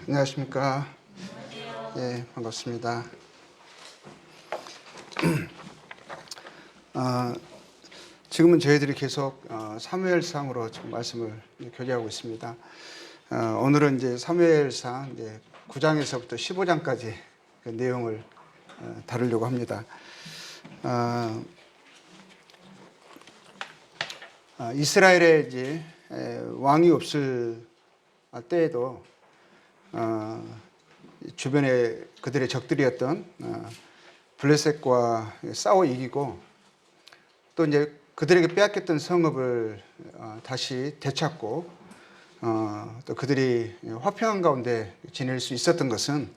안녕하십니까. 예, 반갑습니다. 지금은 저희들이 계속 사무엘상으로 지금 말씀을 교제하고 있습니다. 오늘은 이제 사무엘상 이제 9장에서부터 15장까지 그 내용을 다루려고 합니다. 이스라엘에 이제 왕이 없을 때에도 주변에 그들의 적들이었던 블레셋과 싸워 이기고 또 이제 그들에게 빼앗겼던 성읍을 다시 되찾고 또 그들이 화평한 가운데 지낼 수 있었던 것은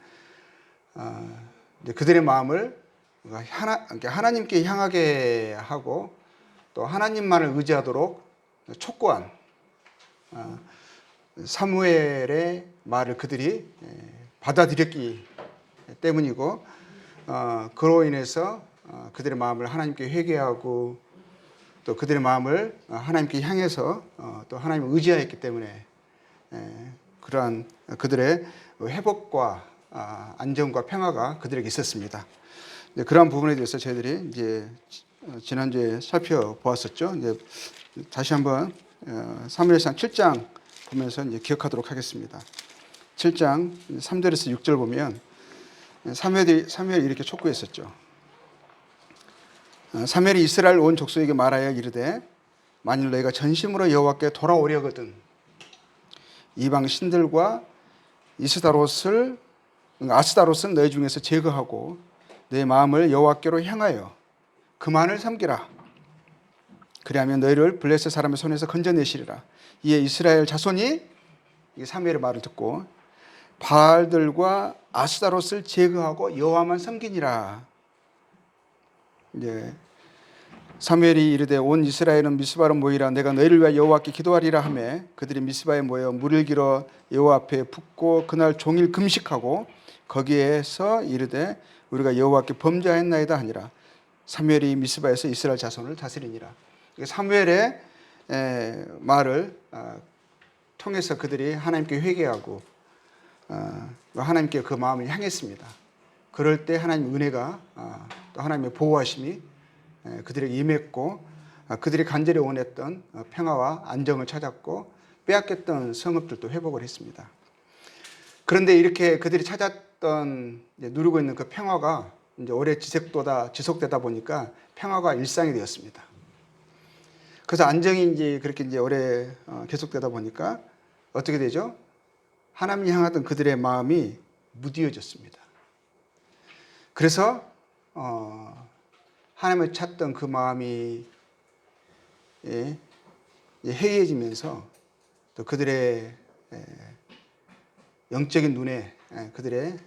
그들의 마음을 하나님께 향하게 하고 또 하나님만을 의지하도록 촉구한 사무엘의 말을 그들이 받아들였기 때문이고 그로 인해서 그들의 마음을 하나님께 회개하고 또 그들의 마음을 하나님께 향해서 또 하나님을 의지하였기 때문에 그러한 그들의 회복과 안정과 평화가 그들에게 있었습니다. 그러한 부분에 대해서 저희들이 이제 지난주에 살펴보았었죠. 이제 다시 한번 사무엘상 7장 보면서 이제 기억하도록 하겠습니다. 7장 3절에서 6절 보면 사무엘이 이렇게 촉구했었죠. 사무엘이 이스라엘 온 족속에게 말하여 이르되 만일 너희가 전심으로 여호와께 돌아오려거든 이방 신들과 아스다롯을 너희 중에서 제거하고 내 마음을 여호와께로 향하여 그만을 섬기라. 그리하면 너희를 블레셋 사람의 손에서 건져내시리라. 이에 이스라엘 자손이 사무엘의 말을 듣고 바알들과 아스다롯을 제거하고 여호와만 섬기니라. 이제 사무엘이 이르되 온 이스라엘은 미스바로 모이라. 내가 너희를 위하여 여호와께 기도하리라 하며 그들이 미스바에 모여 물을 길어 여호와 앞에 붓고 그날 종일 금식하고 거기에서 이르되 우리가 여호와께 범죄하였나이다 하니라. 사무엘이 미스바에서 이스라엘 자손을 다스리니라. 사무엘의 말을 통해서 그들이 하나님께 회개하고 하나님께 그 마음을 향했습니다. 그럴 때 하나님의 은혜가 또 하나님의 보호하심이 그들에게 임했고 그들이 간절히 원했던 평화와 안정을 찾았고 빼앗겼던 성읍들도 회복을 했습니다. 그런데 이렇게 그들이 찾았던 누리고 있는 그 평화가 이제 오래 지속되다 보니까 평화가 일상이 되었습니다. 그래서 안정이 이제 그렇게 이제 오래 계속되다 보니까 어떻게 되죠? 하나님을 향하던 그들의 마음이 무디어졌습니다. 그래서 하나님을 찾던 그 마음이 해이해지면서 또 그들의 영적인 눈에 그들의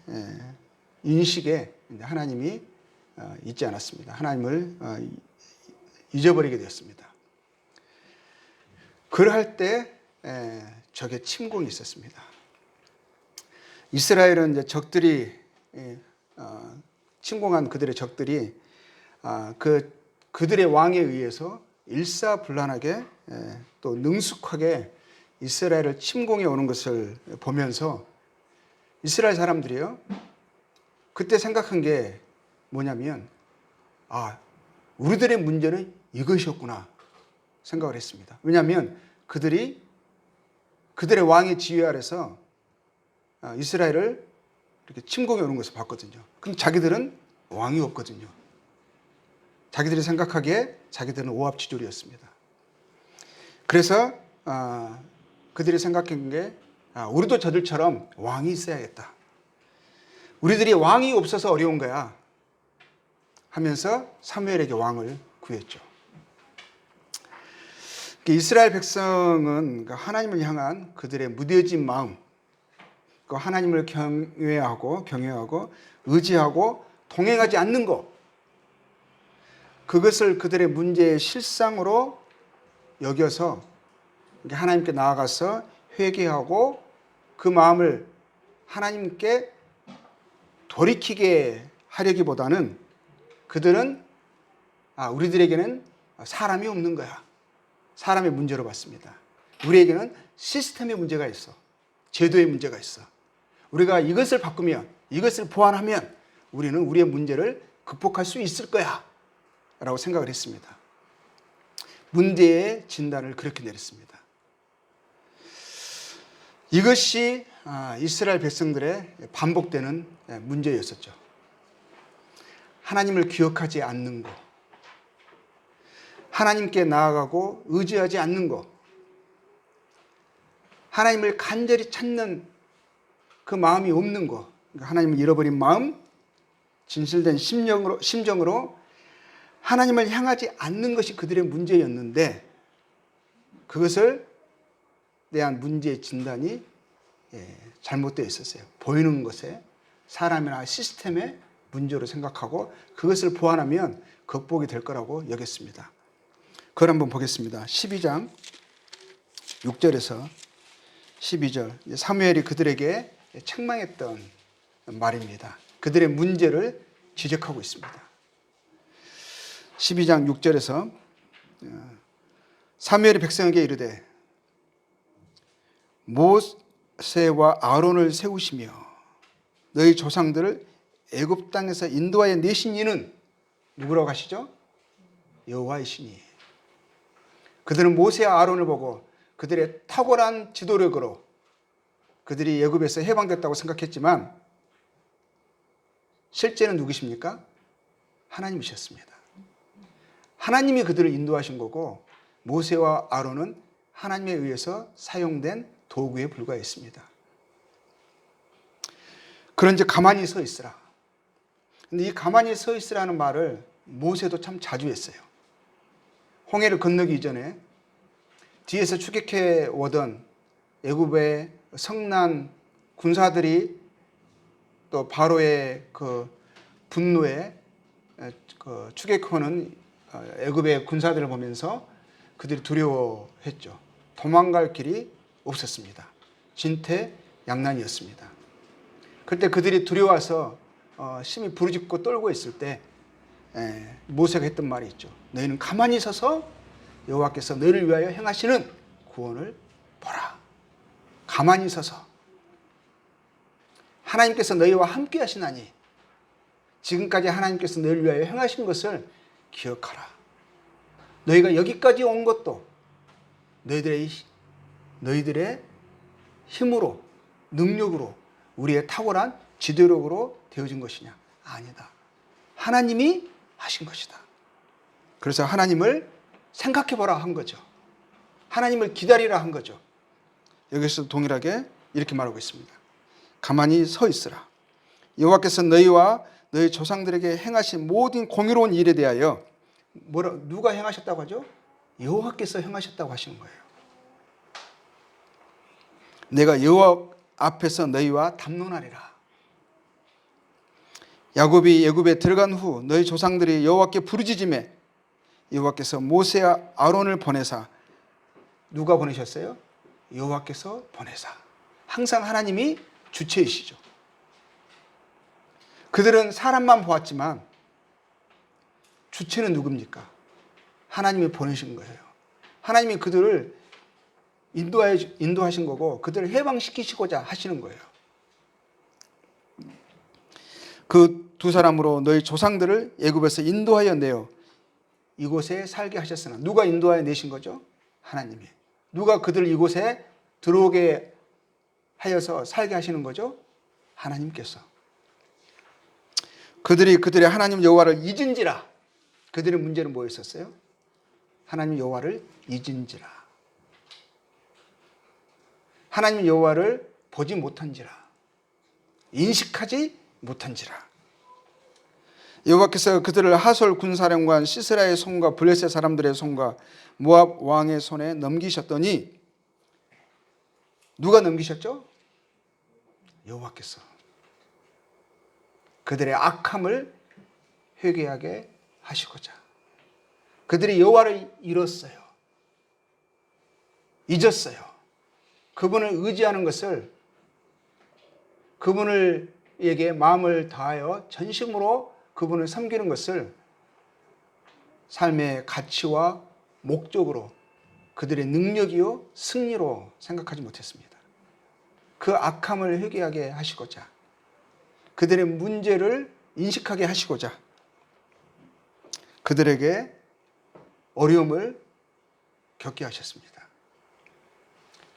인식에 하나님이 있지 않았습니다. 하나님을 잊어버리게 되었습니다. 그럴 때 적의 침공이 있었습니다. 이스라엘은 이제 적들이 침공한 그들의 적들이 그들의 왕에 의해서 일사불란하게 또 능숙하게 이스라엘을 침공해 오는 것을 보면서 이스라엘 사람들이요 그때 생각한 게 뭐냐면 우리들의 문제는 이것이었구나 생각을 했습니다. 왜냐하면 그들이 그들의 왕의 지휘 아래서 이스라엘을 이렇게 침공해 오는 것을 봤거든요. 그럼 자기들은 왕이 없거든요. 자기들이 생각하기에 자기들은 오합지졸이었습니다. 그래서 그들이 생각한 게 우리도 저들처럼 왕이 있어야겠다. 우리들이 왕이 없어서 어려운 거야 하면서 사무엘에게 왕을 구했죠. 이스라엘 백성은 하나님을 향한 그들의 무뎌진 마음, 하나님을 경외하고 의지하고 동행하지 않는 것, 그것을 그들의 문제의 실상으로 여겨서 하나님께 나아가서 회개하고 그 마음을 하나님께 돌이키게 하려기보다는 그들은 우리들에게는 사람이 없는 거야. 사람의 문제로 봤습니다. 우리에게는 시스템의 문제가 있어. 제도의 문제가 있어. 우리가 이것을 바꾸면, 이것을 보완하면 우리는 우리의 문제를 극복할 수 있을 거야 라고 생각을 했습니다. 문제의 진단을 그렇게 내렸습니다. 이것이 이스라엘 백성들의 반복되는 문제였었죠. 하나님을 기억하지 않는 것, 하나님께 나아가고 의지하지 않는 것, 하나님을 간절히 찾는 그 마음이 없는 것, 하나님을 잃어버린 마음, 진실된 심정으로 하나님을 향하지 않는 것이 그들의 문제였는데, 그것을 대한 문제의 진단이 잘못되어 있었어요. 보이는 것에, 사람이나 시스템의 문제로 생각하고 사람을 보완하면 극복이 될 거라고 여겼습니다. 그걸 한번 보겠습니다. 12장 6절에서 12절, 사무엘이 그들에게 책망했던 말입니다. 그들의 문제를 지적하고 있습니다. 12장 6절에서 사무엘이 백성에게 이르되 모세와 아론을 세우시며 너희 조상들을 애굽 땅에서 인도하여 내신 이는 누구라고 하시죠? 여호와이시니. 그들은 모세와 아론을 보고 그들의 탁월한 지도력으로 그들이 애굽에서 해방됐다고 생각했지만 실제는 누구십니까? 하나님이셨습니다. 하나님이 그들을 인도하신 거고 모세와 아론은 하나님에 의해서 사용된 도구에 불과했습니다. 그런지 가만히 서 있으라. 근데 이 가만히 서 있으라는 말을 모세도 참 자주 했어요. 홍해를 건너기 이전에 뒤에서 추격해 오던 애굽의 성난 군사들이 또 바로의 그 분노에 그 추격하는 애굽의 군사들을 보면서 그들이 두려워했죠. 도망갈 길이 없었습니다. 진퇴양난이었습니다. 그때 그들이 두려워서 심히 부르짖고 떨고 있을 때 모세가 했던 말이 있죠. 너희는 가만히 서서 여호와께서 너희를 위하여 행하시는 구원을 보라. 가만히 서서 하나님께서 너희와 함께 하시나니 지금까지 하나님께서 너희를 위하여 행하신 것을 기억하라. 너희가 여기까지 온 것도 너희들의 힘으로, 능력으로, 우리의 탁월한 지도력으로 되어진 것이냐? 아니다. 하나님이 하신 것이다. 그래서 하나님을 생각해보라 한 거죠. 하나님을 기다리라 한 거죠. 여기서 동일하게 이렇게 말하고 있습니다. 가만히 서 있으라. 여호와께서 너희와 너희 조상들에게 행하신 모든 공의로운 일에 대하여 누가 행하셨다고 하죠? 여호와께서 행하셨다고 하시는 거예요. 내가 여호와 앞에서 너희와 담론하리라. 야곱이 애굽에 들어간 후 너희 조상들이 여호와께 부르짖음에 여호와께서 모세와 아론을 보내사. 누가 보내셨어요? 여호와께서 보내사. 항상 하나님이 주체이시죠. 그들은 사람만 보았지만 주체는 누굽니까? 하나님이 보내신 거예요. 하나님이 그들을 인도하신 거고 그들을 해방시키시고자 하시는 거예요. 그 두 사람으로 너희 조상들을 애굽에서 인도하여 내어 이곳에 살게 하셨으나 누가 인도하여 내신 거죠? 하나님이. 누가 그들을 이곳에 들어오게 하여서 살게 하시는 거죠? 하나님께서. 그들이 그들의 하나님 여호와를 잊은지라. 그들의 문제는 뭐였었어요? 하나님 여호와를 잊은지라. 하나님 여호와를 보지 못한지라. 인식하지 못한지라. 여호와께서 그들을 하솔 군사령관 시스라의 손과 블레셋 사람들의 손과 모압 왕의 손에 넘기셨더니 누가 넘기셨죠? 여호와께서. 그들의 악함을 회개하게 하시고자. 그들이 여호와를 잃었어요. 잊었어요. 그분을 의지하는 것을 그분에게 마음을 다하여 전심으로 그분을 섬기는 것을 삶의 가치와 목적으로 그들의 능력이요 승리로 생각하지 못했습니다. 그 악함을 회개하게 하시고자, 그들의 문제를 인식하게 하시고자 그들에게 어려움을 겪게 하셨습니다.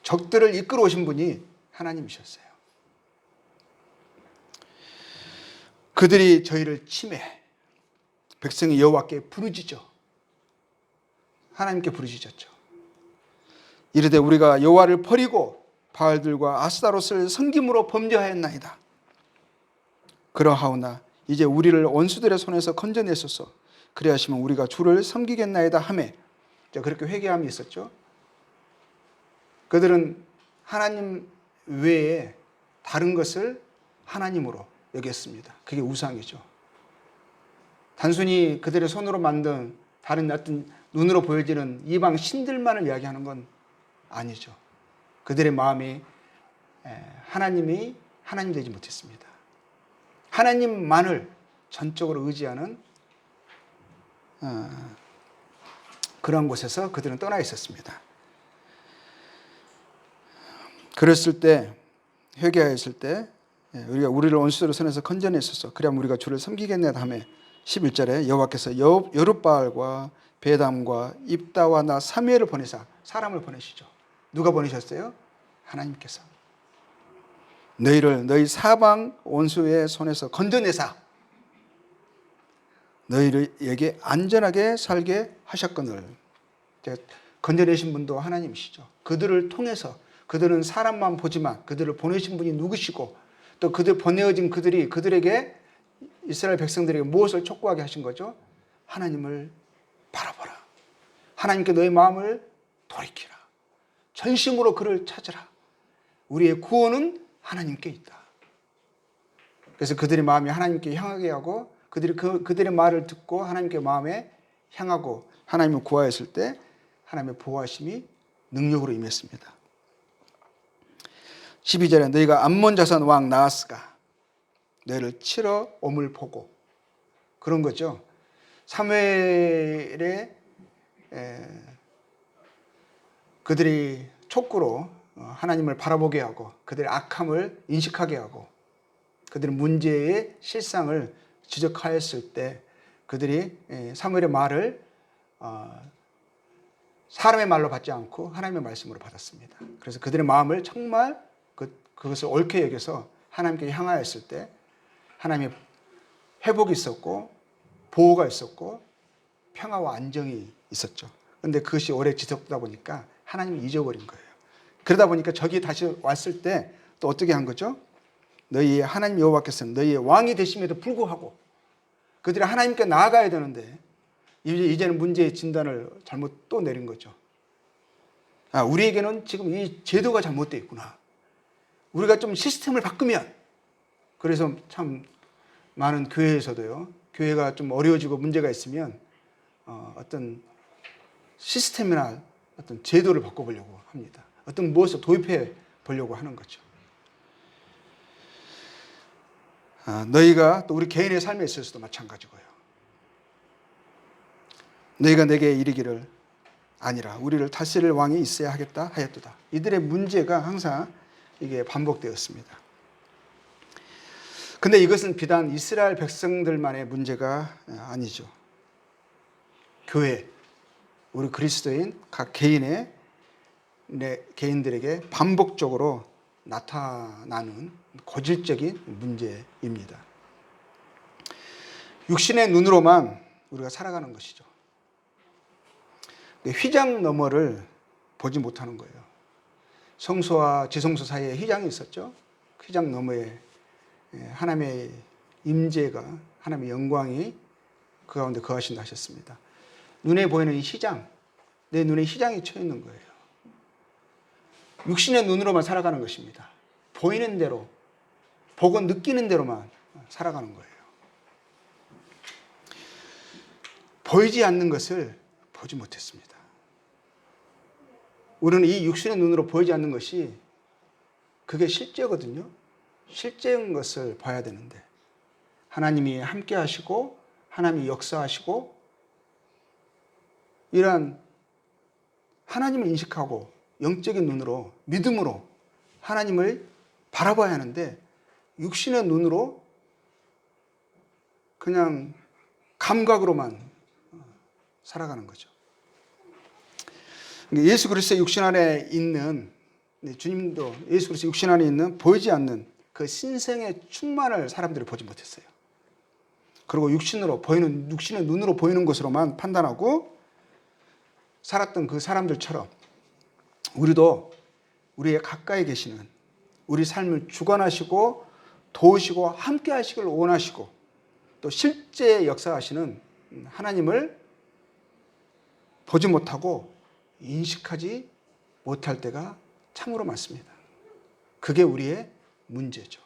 적들을 이끌어 오신 분이 하나님이셨어요. 그들이 저희를 침해, 백성이 여호와께 부르짖어, 하나님께 부르짖었죠. 이르되 우리가 여호와를 버리고 바알들과 아스타롯을 섬김으로 범죄하였나이다. 그러하오나 이제 우리를 원수들의 손에서 건져내소서. 그리하시면 우리가 주를 섬기겠나이다 하매, 그렇게 회개함이 있었죠. 그들은 하나님 외에 다른 것을 하나님으로 여겼습니다. 그게 우상이죠. 단순히 그들의 손으로 만든 다른 어떤 눈으로 보여지는 이방 신들만을 이야기하는 건 아니죠. 그들의 마음이 하나님이 하나님 되지 못했습니다. 하나님만을 전적으로 의지하는 그런 곳에서 그들은 떠나 있었습니다. 그랬을 때, 회개하였을 때 우리가 우리를 원수들의 손에서 건져내소서. 그리하면 우리가 주를 섬기겠네 하매 11절에 여호와께서 여룻바알과 베담과 입다와 나 사무엘을 보내사, 사람을 보내시죠. 누가 보내셨어요? 하나님께서. 너희를 너희 사방 원수의 손에서 건져내사 너희에게 안전하게 살게 하셨거늘. 건져내신 분도 하나님이시죠. 그들을 통해서, 그들은 사람만 보지만 그들을 보내신 분이 누구시고, 또 그들 보내어진 그들이 그들에게, 이스라엘 백성들에게 무엇을 촉구하게 하신 거죠? 하나님을 바라보라. 하나님께 너의 마음을 돌이키라. 전심으로 그를 찾으라. 우리의 구원은 하나님께 있다. 그래서 그들의 마음이 하나님께 향하게 하고, 그들의 말을 듣고 하나님께 마음에 향하고 하나님을 구하였을 때 하나님의 보호하심이 능력으로 임했습니다. 12절에 너희가 암몬 자손 왕 나하스가 너희를 치러 옴을 보고, 그런 거죠. 사무엘의 그들이 촉구로 하나님을 바라보게 하고 그들의 악함을 인식하게 하고 그들의 문제의 실상을 지적하였을 때 그들이 사무엘의 말을 사람의 말로 받지 않고 하나님의 말씀으로 받았습니다. 그래서 그들의 마음을 정말 그것을 옳게 여겨서 하나님께 향하였을 때 하나님의 회복이 있었고 보호가 있었고 평화와 안정이 있었죠. 그런데 그것이 오래 지속되다 보니까 하나님을 잊어버린 거예요. 그러다 보니까 적이 다시 왔을 때 또 어떻게 한 거죠? 너희 하나님 여호와께서는 너희의 왕이 되심에도 불구하고 그들이 하나님께 나아가야 되는데 이제는 문제의 진단을 잘못 또 내린 거죠. 우리에게는 지금 이 제도가 잘못되어 있구나. 우리가 좀 시스템을 바꾸면, 그래서 참 많은 교회에서도요, 교회가 좀 어려워지고 문제가 있으면 어떤 시스템이나 어떤 제도를 바꿔보려고 합니다. 어떤 무엇을 도입해 보려고 하는 거죠. 너희가 또 우리 개인의 삶에 있어서도 마찬가지고요. 너희가 내게 이르기를 아니라 우리를 다스릴 왕이 있어야 하겠다 하였도다. 이들의 문제가 항상 이게 반복되었습니다. 근데 이것은 비단 이스라엘 백성들만의 문제가 아니죠. 교회, 우리 그리스도인 각 개인들에게 반복적으로 나타나는 고질적인 문제입니다. 육신의 눈으로만 우리가 살아가는 것이죠. 휘장 너머를 보지 못하는 거예요. 성소와 지성소 사이에 휘장이 있었죠. 휘장 너머에 하나님의 임재가, 하나님의 영광이 그 가운데 거하신다 하셨습니다. 눈에 보이는 이 휘장, 내 눈에 휘장이 쳐 있는 거예요. 육신의 눈으로만 살아가는 것입니다. 보이는 대로, 보고 느끼는 대로만 살아가는 거예요. 보이지 않는 것을 보지 못했습니다. 우리는 이 육신의 눈으로 보이지 않는 것이 그게 실제거든요. 실제인 것을 봐야 되는데 하나님이 함께 하시고 하나님이 역사하시고 이러한 하나님을 인식하고 영적인 눈으로 믿음으로 하나님을 바라봐야 하는데 육신의 눈으로 그냥 감각으로만 살아가는 거죠. 예수 그리스도의 육신 안에 있는, 주님도 예수 그리스도 육신 안에 있는 보이지 않는 그 신성의 충만을 사람들이 보지 못했어요. 그리고 육신의 눈으로 보이는 것으로만 판단하고 살았던 그 사람들처럼 우리도 우리의 가까이 계시는, 우리 삶을 주관하시고 도우시고 함께 하시길 원하시고 또 실제 역사하시는 하나님을 보지 못하고 인식하지 못할 때가 참으로 많습니다. 그게 우리의 문제죠.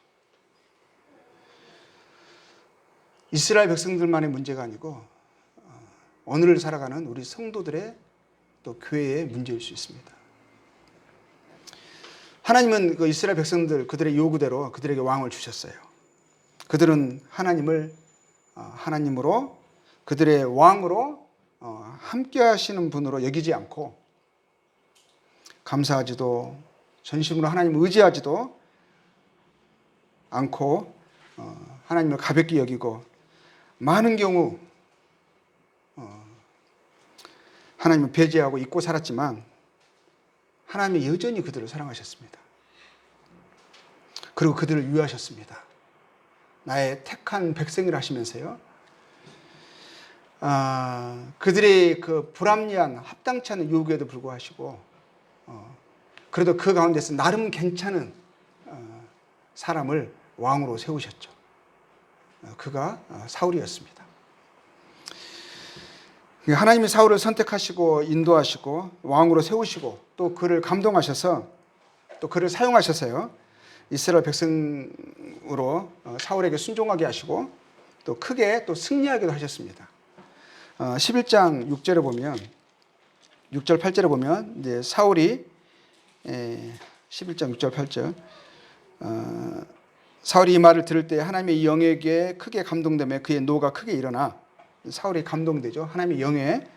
이스라엘 백성들만의 문제가 아니고 오늘을 살아가는 우리 성도들의 또 교회의 문제일 수 있습니다. 하나님은 그 이스라엘 백성들 그들의 요구대로 그들에게 왕을 주셨어요. 그들은 하나님을 하나님으로, 그들의 왕으로 함께 하시는 분으로 여기지 않고 감사하지도 전심으로 하나님을 의지하지도 않고 하나님을 가볍게 여기고 많은 경우 하나님을 배제하고 잊고 살았지만 하나님이 여전히 그들을 사랑하셨습니다. 그리고 그들을 위하셨습니다. 나의 택한 백성이라 하시면서요. 그들의 그 불합리한 합당치 않은 요구에도 불구하시고 그래도 그 가운데서 나름 괜찮은 사람을 왕으로 세우셨죠. 그가 사울이었습니다. 하나님이 사울을 선택하시고 인도하시고 왕으로 세우시고 또 그를 감동하셔서 또 그를 사용하셔서요. 이스라엘 백성으로 사울에게 순종하게 하시고 또 크게 또 승리하기도 하셨습니다. 11장 6절에 보면 6절 8절에 보면 이제 사울이 11장 6절 8절 사울이 이 말을 들을 때 하나님의 영에게 크게 감동되며 그의 노가 크게 일어나 사울이 감동되죠. 하나님의 영에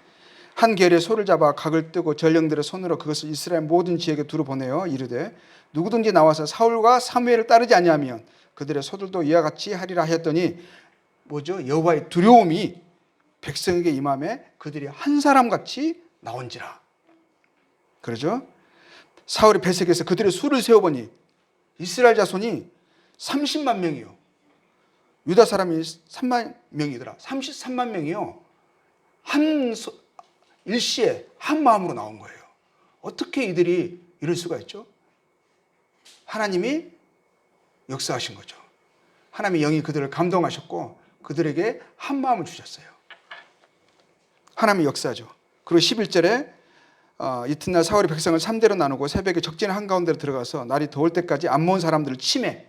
한 계열의 소를 잡아 각을 뜨고 전령들의 손으로 그것을 이스라엘 모든 지역에 두루 보내어 이르되 누구든지 나와서 사울과 사무엘을 따르지 아니하면 그들의 소들도 이와 같이 하리라 하였더니 뭐죠? 여호와의 두려움이 백성에게 임함에 그들이 한 사람같이 나온지라. 그러죠? 사울이 배색에서 그들의 수를 세어보니 이스라엘 자손이 30만 명이요. 유다 사람이 3만 명이더라. 33만 명이요. 일시에 한 마음으로 나온 거예요. 어떻게 이들이 이럴 수가 있죠? 하나님이 역사하신 거죠. 하나님의 영이 그들을 감동하셨고 그들에게 한 마음을 주셨어요. 하나님의 역사죠. 그리고 11절에 이튿날 사울이 백성을 3대로 나누고 새벽에 적진 한가운데로 들어가서 날이 더울 때까지 암몬 사람들을 치매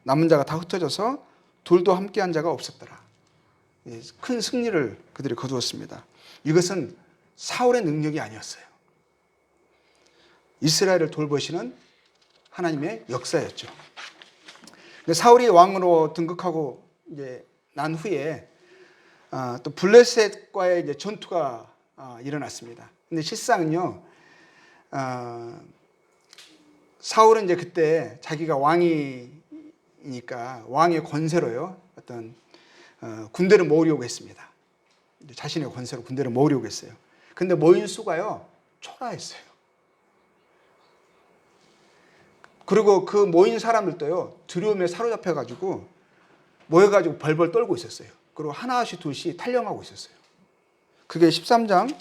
남은 자가 다 흩어져서 둘도 함께한 자가 없었더라. 큰 승리를 그들이 거두었습니다. 이것은 사울의 능력이 아니었어요. 이스라엘을 돌보시는 하나님의 역사였죠. 사울이 왕으로 등극하고 이제 난 후에 또 블레셋과의 이제 전투가 일어났습니다. 근데 실상은요, 사울은 이제 그때 자기가 왕이니까 왕의 권세로요, 어떤 군대를 모으려고 했습니다. 자신의 권세로 군대를 모으려고 했어요. 근데 모인 수가요, 초라했어요. 그리고 그 모인 사람들도요, 두려움에 사로잡혀가지고 모여가지고 벌벌 떨고 있었어요. 그리고 하나씩 둘씩 탈영하고 있었어요. 그게 13장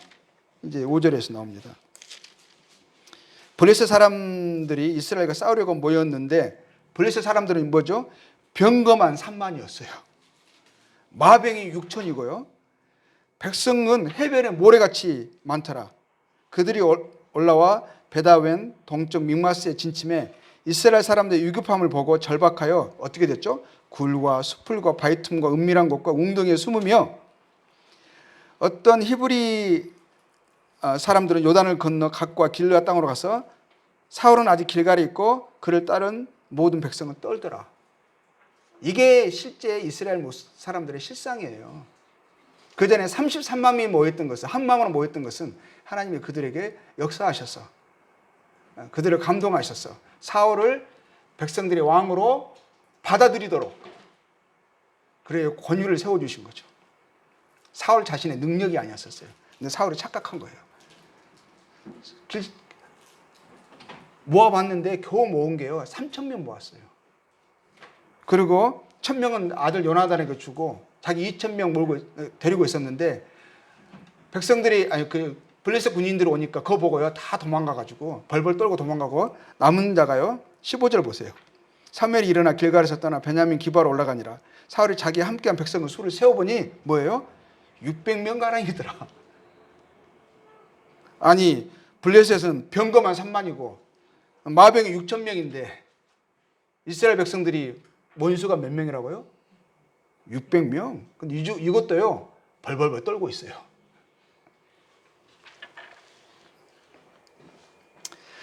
이제 5절에서 나옵니다. 블레셋 사람들이 이스라엘과 싸우려고 모였는데 블레셋 사람들은 뭐죠? 병거만 3만이었어요. 마병이 6천이고요. 백성은 해변에 모래같이 많더라. 그들이 올라와 베다웬 동쪽 믹마스에 진침해 이스라엘 사람들의 위급함을 보고 절박하여 어떻게 됐죠? 굴과 수풀과 바위 틈과 은밀한 곳과 웅덩이에 숨으며 어떤 히브리 사람들은 요단을 건너 각과 길르앗 땅으로 가서 사울은 아직 길갈에 있고 그를 따른 모든 백성은 떨더라. 이게 실제 이스라엘 사람들의 실상이에요. 그 전에 33만 명이 모였던 것은, 한 마음으로 모였던 것은 하나님이 그들에게 역사하셔서 그들을 감동하셔서 사울을 백성들의 왕으로 받아들이도록 그래요 권위를 세워주신 거죠. 사울 자신의 능력이 아니었었어요. 근데 사울이 착각한 거예요. 모아봤는데 겨우 모은 게요 3,000명 모았어요. 그리고 1,000명은 아들 요나단에게 주고 자기 2,000명 데리고 있었는데 백성들이 그 블레셋 군인들이 오니까 그거 보고요 다 도망가가지고 벌벌 떨고 도망가고 남은 자가요 15절 보세요. 사무엘이 일어나 길갈에서 떠나 베냐민 기브아로 올라가니라. 사울이 자기와 함께한 백성의 수를 세어보니 뭐예요? 600명 가량이더라. 아니 블레셋은 병거만 3만이고 마병이 6,000명인데 이스라엘 백성들이 원수가 몇 명이라고요? 600명. 근데 이것도요 벌벌벌 떨고 있어요.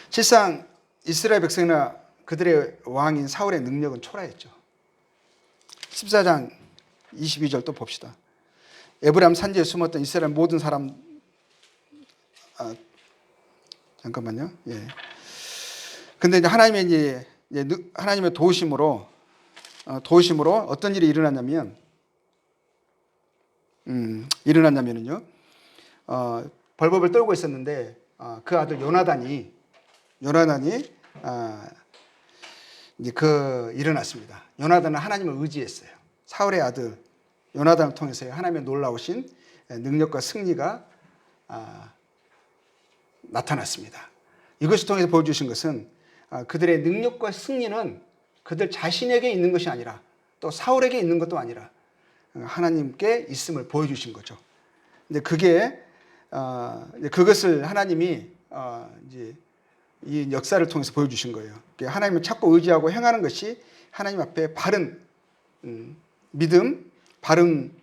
실상 이스라엘 백성이나 그들의 왕인 사울의 능력은 초라했죠. 14장 22절 또 봅시다. 에브라임 산지에 숨었던 이스라엘 모든 사람 잠깐만요. 예. 근데 이제 하나님의 도우심으로 어떤 일이 일어났냐면요. 벌벌벌 떨고 있었는데 그 아들 요나단이 이제 일어났습니다. 요나단은 하나님을 의지했어요. 사울의 아들 요나단을 통해서 하나님의 놀라우신 능력과 승리가 나타났습니다. 이것을 통해서 보여주신 것은 그들의 능력과 승리는 그들 자신에게 있는 것이 아니라 또 사울에게 있는 것도 아니라 하나님께 있음을 보여주신 거죠. 근데 그것을 하나님이 이제 이 역사를 통해서 보여주신 거예요. 하나님을 찾고 의지하고 행하는 것이 하나님 앞에 바른 믿음, 바른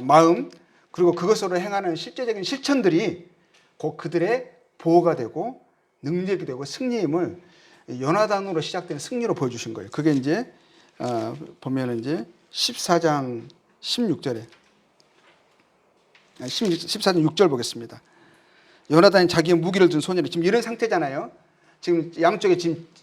마음, 그리고 그것으로 행하는 실제적인 실천들이 곧 그들의 보호가 되고 능력이 되고 승리임을 요나단으로 시작된 승리로 보여주신 거예요. 그게 이제 보면은 이제 14장 16절에 14장 6절 보겠습니다. 요나단이 자기의 무기를 든 소년이 지금 이런 상태잖아요. 지금 양쪽에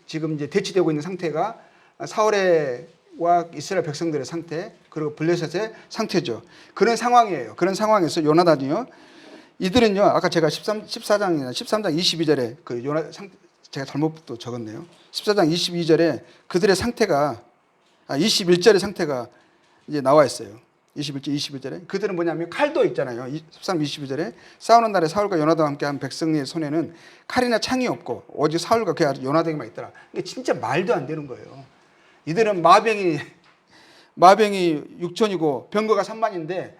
지금 이제 대치되고 있는 상태가 사울과 이스라엘 백성들의 상태, 그리고 블레셋의 상태죠. 그런 상황이에요. 그런 상황에서 요나단이요. 이들은요, 아까 제가 13장 22절에 제가 잘못 또 적었네요. 14장 22절에 그들의 상태가 21절의 상태가 이제 나와 있어요. 21절에 그들은 뭐냐면 칼도 있잖아요. 13, 22절에 싸우는 날에 사울과 요나단과 함께한 백성의 손에는 칼이나 창이 없고 오직 사울과 그 아들 요나단에만 있더라. 이게 진짜 말도 안 되는 거예요. 이들은 마병이 6천이고 병거가 3만인데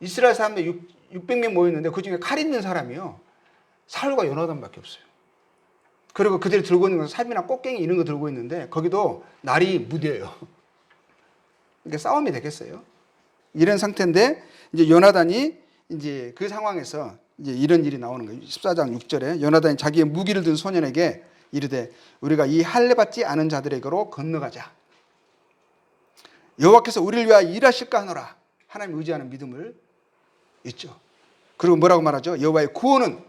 이스라엘 사람들 600명 모였는데 그중에 칼 있는 사람이요 사울과 요나단밖에 없어요. 그리고 그들이 들고 있는 건 삽이나 꽃갱이 이런 거 들고 있는데 거기도 날이 무뎌요. 이게 싸움이 되겠어요? 이런 상태인데 이제 요나단이 이제 그 상황에서 이제 이런 일이 나오는 거예요. 14장 6절에 요나단이 자기의 무기를 든 소년에게 이르되 우리가 이 할례 받지 않은 자들에게로 건너가자. 여호와께서 우리를 위하여 일하실까 하노라. 하나님 의지하는 믿음을 있죠. 그리고 뭐라고 말하죠? 여호와의 구원은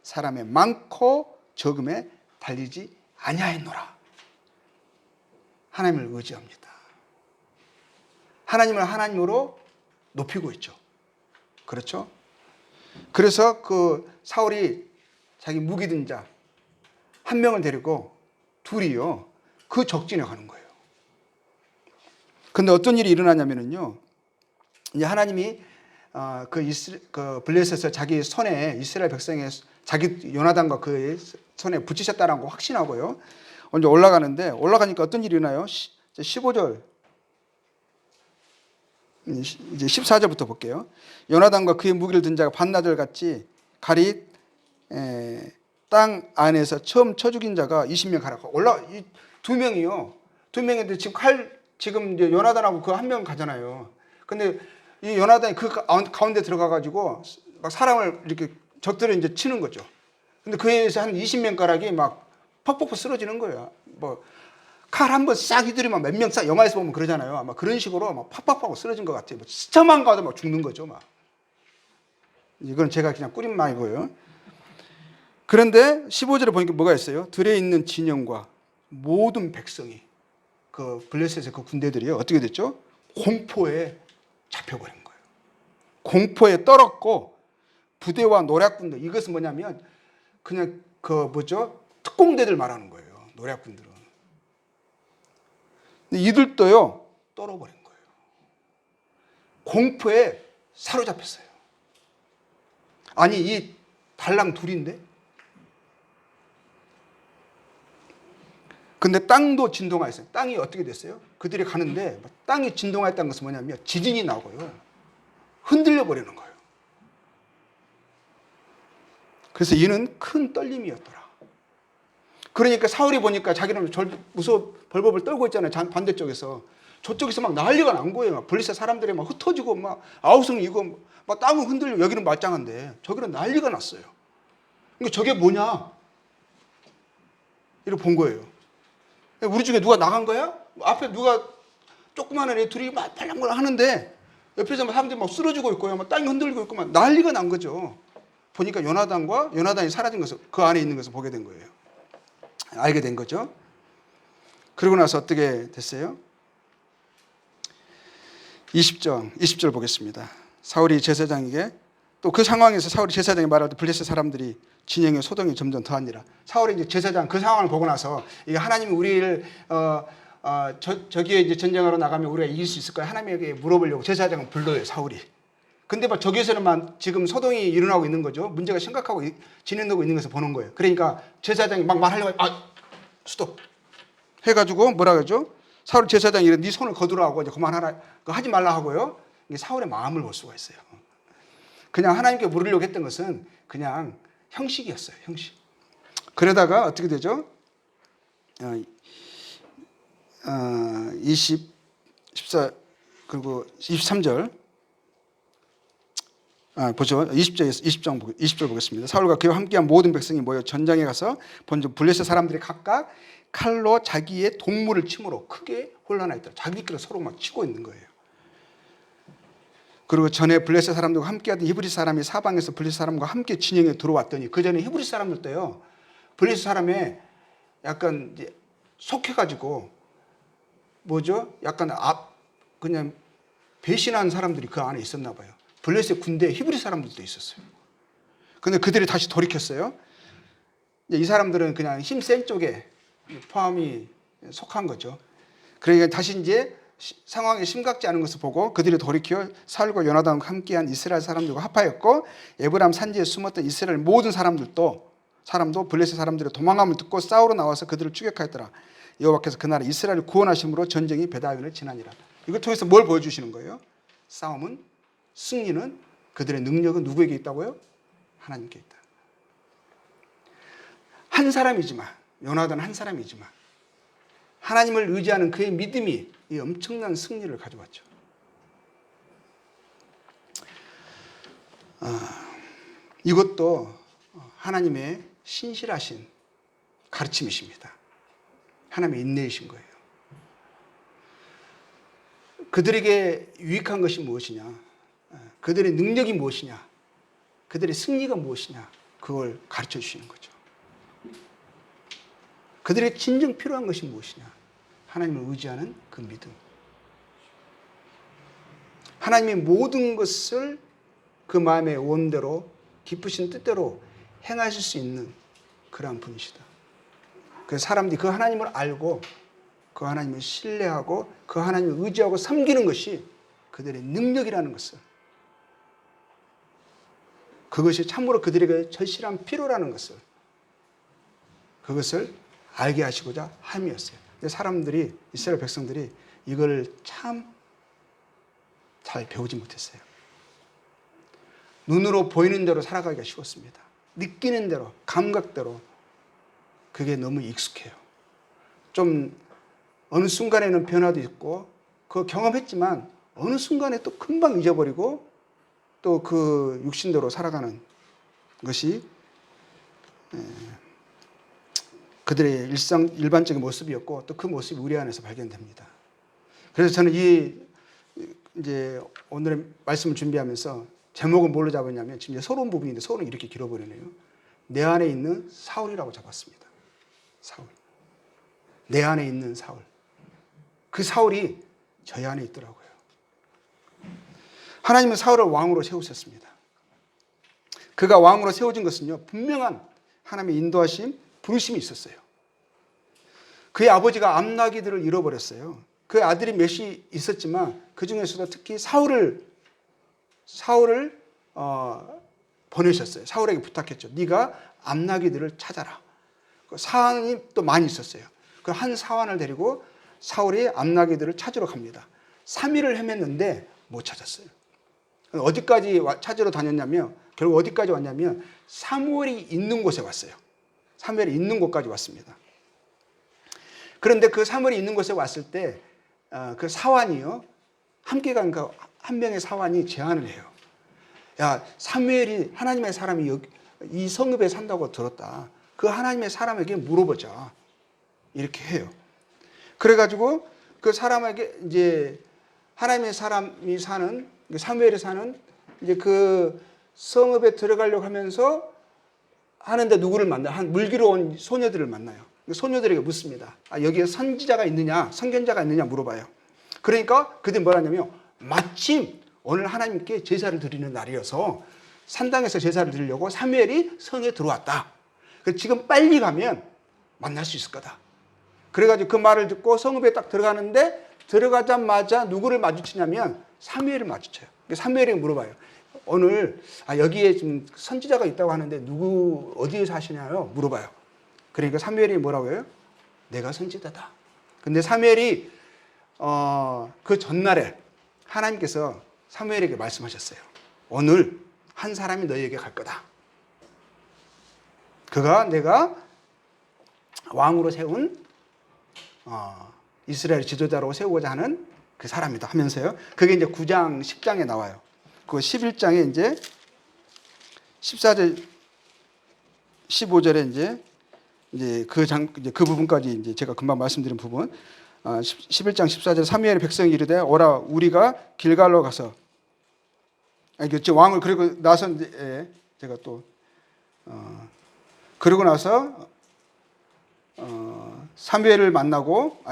사람의 많고 적음에 달리지 아니하였노라. 하나님을 의지합니다. 하나님을 하나님으로 높이고 있죠. 그렇죠? 그래서 그 사울이 자기 무기 든 자 한 명을 데리고 둘이요 그 적진에 가는 거예요. 근데 어떤 일이 일어나냐면요, 이제 하나님이 그 블레셋을 자기 손에 이스라엘 백성의 자기 요나단과 그의 손에 붙이셨다는 거 확신하고요. 먼저 올라가니까 어떤 일이 일어나요? 15절 이제 14절부터 볼게요. 요나단과 그의 무기를 든 자가 반나절 같이 가리 땅 안에서 처음 쳐 죽인 자가 20명 가라고 이 두 명인데 지금 이제 요나단하고 그 한 명 가잖아요. 근데 이 요나단이 그 가운데 들어가가지고 막 사람을 이렇게 적들을 이제 치는 거죠. 근데 그에 의해서 한 20명 가락이 막 퍽퍽 쓰러지는 거예요. 뭐 칼 한 번 싹 휘두르면 몇 명 싹 영화에서 보면 그러잖아요. 아마 그런 식으로 막 팍팍팍 쓰러진 것 같아요. 뭐 스쳐만 가도 막 죽는 거죠. 막 이건 제가 그냥 꾸린 말이고요. 그런데 15절에 보니까 뭐가 있어요? 들에 있는 진영과 모든 백성이 그 블레셋의 그 군대들이 어떻게 됐죠? 공포에 잡혀버린 거예요. 공포에 떨었고 부대와 노략군들, 이것은 뭐냐면 그냥 그 뭐죠? 특공대들 말하는 거예요. 노략군들은. 근데 이들도요 떨어버린 거예요. 공포에 사로잡혔어요. 아니 이 달랑 둘인데. 근데 땅도 진동하였어요. 땅이 어떻게 됐어요? 그들이 가는데 땅이 진동하였다는 것은 뭐냐면 지진이 나고요. 흔들려 버리는 거예요. 그래서 이는 큰 떨림이었더라. 그러니까 사울이 보니까 자기는 무서워 벌벌 떨고 있잖아요. 반대쪽에서. 저쪽에서 막 난리가 난 거예요. 블레셋 사람들이 막 흩어지고 막 아우성이고 막 땅은 흔들리고 여기는 말짱한데 저기는 난리가 났어요. 그러니까 저게 뭐냐? 이렇게 본 거예요. 우리 중에 누가 나간 거야? 앞에 누가 조그마한 애 둘이 막 팔랑팔랑 하는데 옆에서 막 사람들이 막 쓰러지고 있고요. 막 땅이 흔들리고 있고 막 난리가 난 거죠. 보니까 요나단이 사라진 것을 그 안에 있는 것을 보게 된 거예요. 알게 된 거죠. 그러고 나서 어떻게 됐어요? 20절 보겠습니다. 사울이 제사장에게 또 그 상황에서 사울이 제사장이 말할 때 블레셋 사람들이 진영의 소동이 점점 더하니라. 사울이 이제 제사장 그 상황을 보고 나서 이게 하나님이 우리를 저기에 이제 전쟁하러 나가면 우리가 이길 수 있을까요? 하나님에게 물어보려고 제사장을 불러요, 사울이. 근데 막 저기에서는 지금 소동이 일어나고 있는 거죠. 문제가 심각하고 진행되고 있는 것을 보는 거예요. 그러니까 제사장이 막 말하려고 스톱 해가지고 뭐라 그러죠? 사울 제사장이 이래 네 손을 거두라고 이제 그만하라, 하지 말라 하고요. 이게 사울의 마음을 볼 수가 있어요. 그냥 하나님께 물으려고 했던 것은 그냥 형식이었어요. 형식. 그러다가 어떻게 되죠? 14 그리고 23절 보죠. 20절 보겠습니다. 사울과 그와 함께한 모든 백성이 모여 전장에 가서 본즉 블레셋 사람들이 각각 칼로 자기의 동물을 침으로 크게 혼란하였더라. 자기들끼리 서로 막 치고 있는 거예요. 그리고 전에 블레셋 사람들과 함께하던 히브리 사람이 사방에서 블레셋 사람과 함께 진영에 들어왔더니 그 전에 히브리 사람들도요 블레셋 사람에 약간 이제 속해가지고 뭐죠? 약간 그냥 배신한 사람들이 그 안에 있었나 봐요. 블레셋 군대에 히브리 사람들도 있었어요. 근데 그들이 다시 돌이켰어요. 이 사람들은 그냥 힘센 쪽에 포함이 속한 거죠. 그러니까 다시 이제 상황이 심각지 않은 것을 보고 그들이 돌이켜 사울과 요나단과 함께한 이스라엘 사람들과 합하였고 에브라임 산지에 숨었던 이스라엘 모든 사람도 블레셋 사람들의 도망함을 듣고 싸우러 나와서 그들을 추격하였더라. 여호와께서 그날 이스라엘을 구원하심으로 전쟁이 베다윈을 지나니라. 이걸 통해서 뭘 보여주시는 거예요? 싸움은, 승리는, 그들의 능력은 누구에게 있다고요? 하나님께 있다. 한 사람이지만, 요나단 한 사람이지만 하나님을 의지하는 그의 믿음이 이 엄청난 승리를 가져왔죠. 이것도 하나님의 신실하신 가르침이십니다. 하나님의 인내이신 거예요. 그들에게 유익한 것이 무엇이냐? 그들의 능력이 무엇이냐? 그들의 승리가 무엇이냐? 그걸 가르쳐 주시는 거죠. 그들에게 진정 필요한 것이 무엇이냐? 하나님을 의지하는 그 믿음. 하나님의 모든 것을 그 마음의 원대로 기쁘신 뜻대로 행하실 수 있는 그러한 분이시다. 그래서 사람들이 그 하나님을 알고 그 하나님을 신뢰하고 그 하나님을 의지하고 섬기는 것이 그들의 능력이라는 것을, 그것이 참으로 그들에게 절실한 필요라는 것을, 그것을 알게 하시고자 함이었어요. 근데 사람들이, 이스라엘 백성들이 이걸 참 잘 배우지 못했어요. 눈으로 보이는 대로 살아가기가 쉬웠습니다. 느끼는 대로, 감각대로. 그게 너무 익숙해요. 좀 어느 순간에는 변화도 있고 그거 경험했지만 어느 순간에 또 금방 잊어버리고 또 그 육신대로 살아가는 것이 그들의 일반적인 모습이었고 또 그 모습이 우리 안에서 발견됩니다. 그래서 저는 이제 오늘의 말씀을 준비하면서 제목은 뭘로 잡았냐면, 지금 서론 부분인데 서론이 이렇게 길어버리네요. 내 안에 있는 사울이라고 잡았습니다. 사울. 내 안에 있는 사울. 그 사울이 저희 안에 있더라고요. 하나님은 사울을 왕으로 세우셨습니다. 그가 왕으로 세워진 것은요, 분명한 하나님의 인도하심, 부르심이 있었어요. 그의 아버지가 암나기들을 잃어버렸어요. 그 아들이 몇이 있었지만 그 중에서도 특히 사울을 보내셨어요. 사울에게 부탁했죠. 네가 암나기들을 찾아라. 사환이 또 많이 있었어요. 그 한 사환을 데리고 사울이 암나기들을 찾으러 갑니다. 3일을 헤맸는데 못 찾았어요. 어디까지 찾으러 다녔냐면 결국 어디까지 왔냐면 사무엘이 있는 곳에 왔어요. 사무엘이 있는 곳까지 왔습니다. 그런데 그 사무엘이 있는 곳에 왔을 때 그 사환이요, 함께 간 그 한 명의 사환이 제안을 해요. 야, 사무엘이 하나님의 사람이 이 성읍에 산다고 들었다. 그 하나님의 사람에게 물어보자. 이렇게 해요. 그래가지고 그 사람에게 이제 하나님의 사람이 사는, 사무엘이 사는 이제 그 성읍에 들어가려고 하면서 하는데 누구를 만나요? 한 물기로 온 소녀들을 만나요. 소녀들에게 묻습니다. 여기에 선지자가 있느냐, 선견자가 있느냐 물어봐요. 그러니까 그들이 뭐라냐면 마침 오늘 하나님께 제사를 드리는 날이어서 산당에서 제사를 드리려고 사무엘이 성에 들어왔다. 지금 빨리 가면 만날 수 있을 거다. 그래가지고 그 말을 듣고 성읍에 딱 들어가는데 들어가자마자 누구를 마주치냐면 사무엘을 마주쳐요. 사무엘이 물어봐요. 오늘 여기에 지금 선지자가 있다고 하는데 누구 어디에 사시냐요? 물어봐요. 그러니까 사무엘이 뭐라고 해요? 내가 선지자다. 근데 사무엘이 그 전날에 하나님께서 사무엘에게 말씀하셨어요. 오늘 한 사람이 너희에게 갈 거다. 그가 내가 왕으로 세운 이스라엘 지도자로 세우고자 하는 그 사람이다 하면서요. 그게 이제 9장 10장에 나와요. 그 11장에 이제 14절 15절에 이제 그 부분까지 이제 제가 금방 말씀드린 부분. 11장 14절 사무엘의 백성이 이르되 오라 우리가 길갈로 가서 왕을 그리고 나서 이제 제가 또 그러고 나서 사무엘을 만나고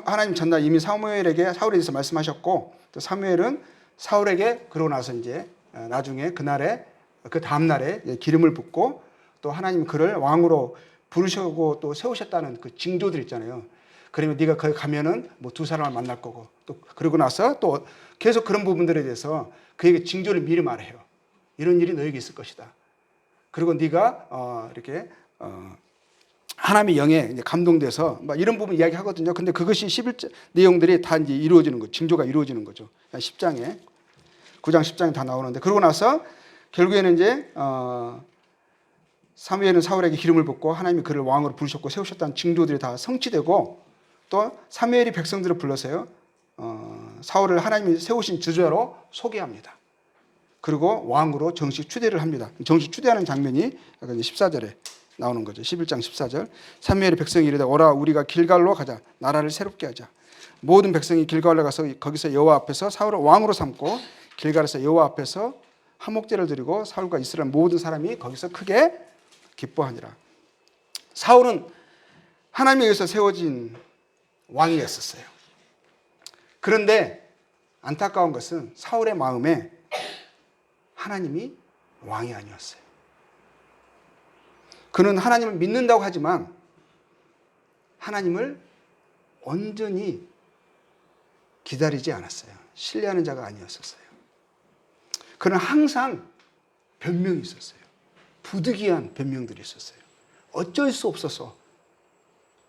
하나님 전날 이미 사무엘에게 사울에 대해서 말씀하셨고 또 사무엘은 사울에게 그러고 나서 이제 나중에 그날에 그 다음 날에 기름을 붓고 또 하나님 그를 왕으로 부르시고 또 세우셨다는 그 징조들 있잖아요. 그러면 네가 거기 가면은 뭐 두 사람을 만날 거고 또 그러고 나서 또 계속 그런 부분들에 대해서 그에게 징조를 미리 말해요. 이런 일이 너에게 있을 것이다. 그리고 네가 이렇게 하나님의 영에 이제 감동돼서 막 이런 부분 이야기하거든요. 근데 그것이 11장 내용들이 다 이제 이루어지는 거, 징조가 이루어지는 거죠. 10장에 9장 10장에 다 나오는데 그러고 나서 결국에는 이제 사무엘은 사울에게 기름을 붓고 하나님이 그를 왕으로 부르셨고 세우셨다는 징조들이 다 성취되고 또 사무엘이 백성들을 불러서요 사울을 하나님이 세우신 지도자로 소개합니다. 그리고 왕으로 정식 추대를 합니다. 정식 추대하는 장면이 14절에 나오는 거죠. 11장 14절 사무엘의 백성이 이르되 오라 우리가 길갈로 가자. 나라를 새롭게 하자. 모든 백성이 길갈로 가서 거기서 여호와 앞에서 사울을 왕으로 삼고 길갈에서 여호와 앞에서 화목제를 드리고 사울과 이스라엘 모든 사람이 거기서 크게 기뻐하니라. 사울은 하나님에 의해서 세워진 왕이었었어요. 그런데 안타까운 것은 사울의 마음에 하나님이 왕이 아니었어요. 그는 하나님을 믿는다고 하지만 하나님을 온전히 기다리지 않았어요. 신뢰하는 자가 아니었었어요. 그는 항상 변명이 있었어요. 부득이한 변명들이 있었어요. 어쩔 수 없어서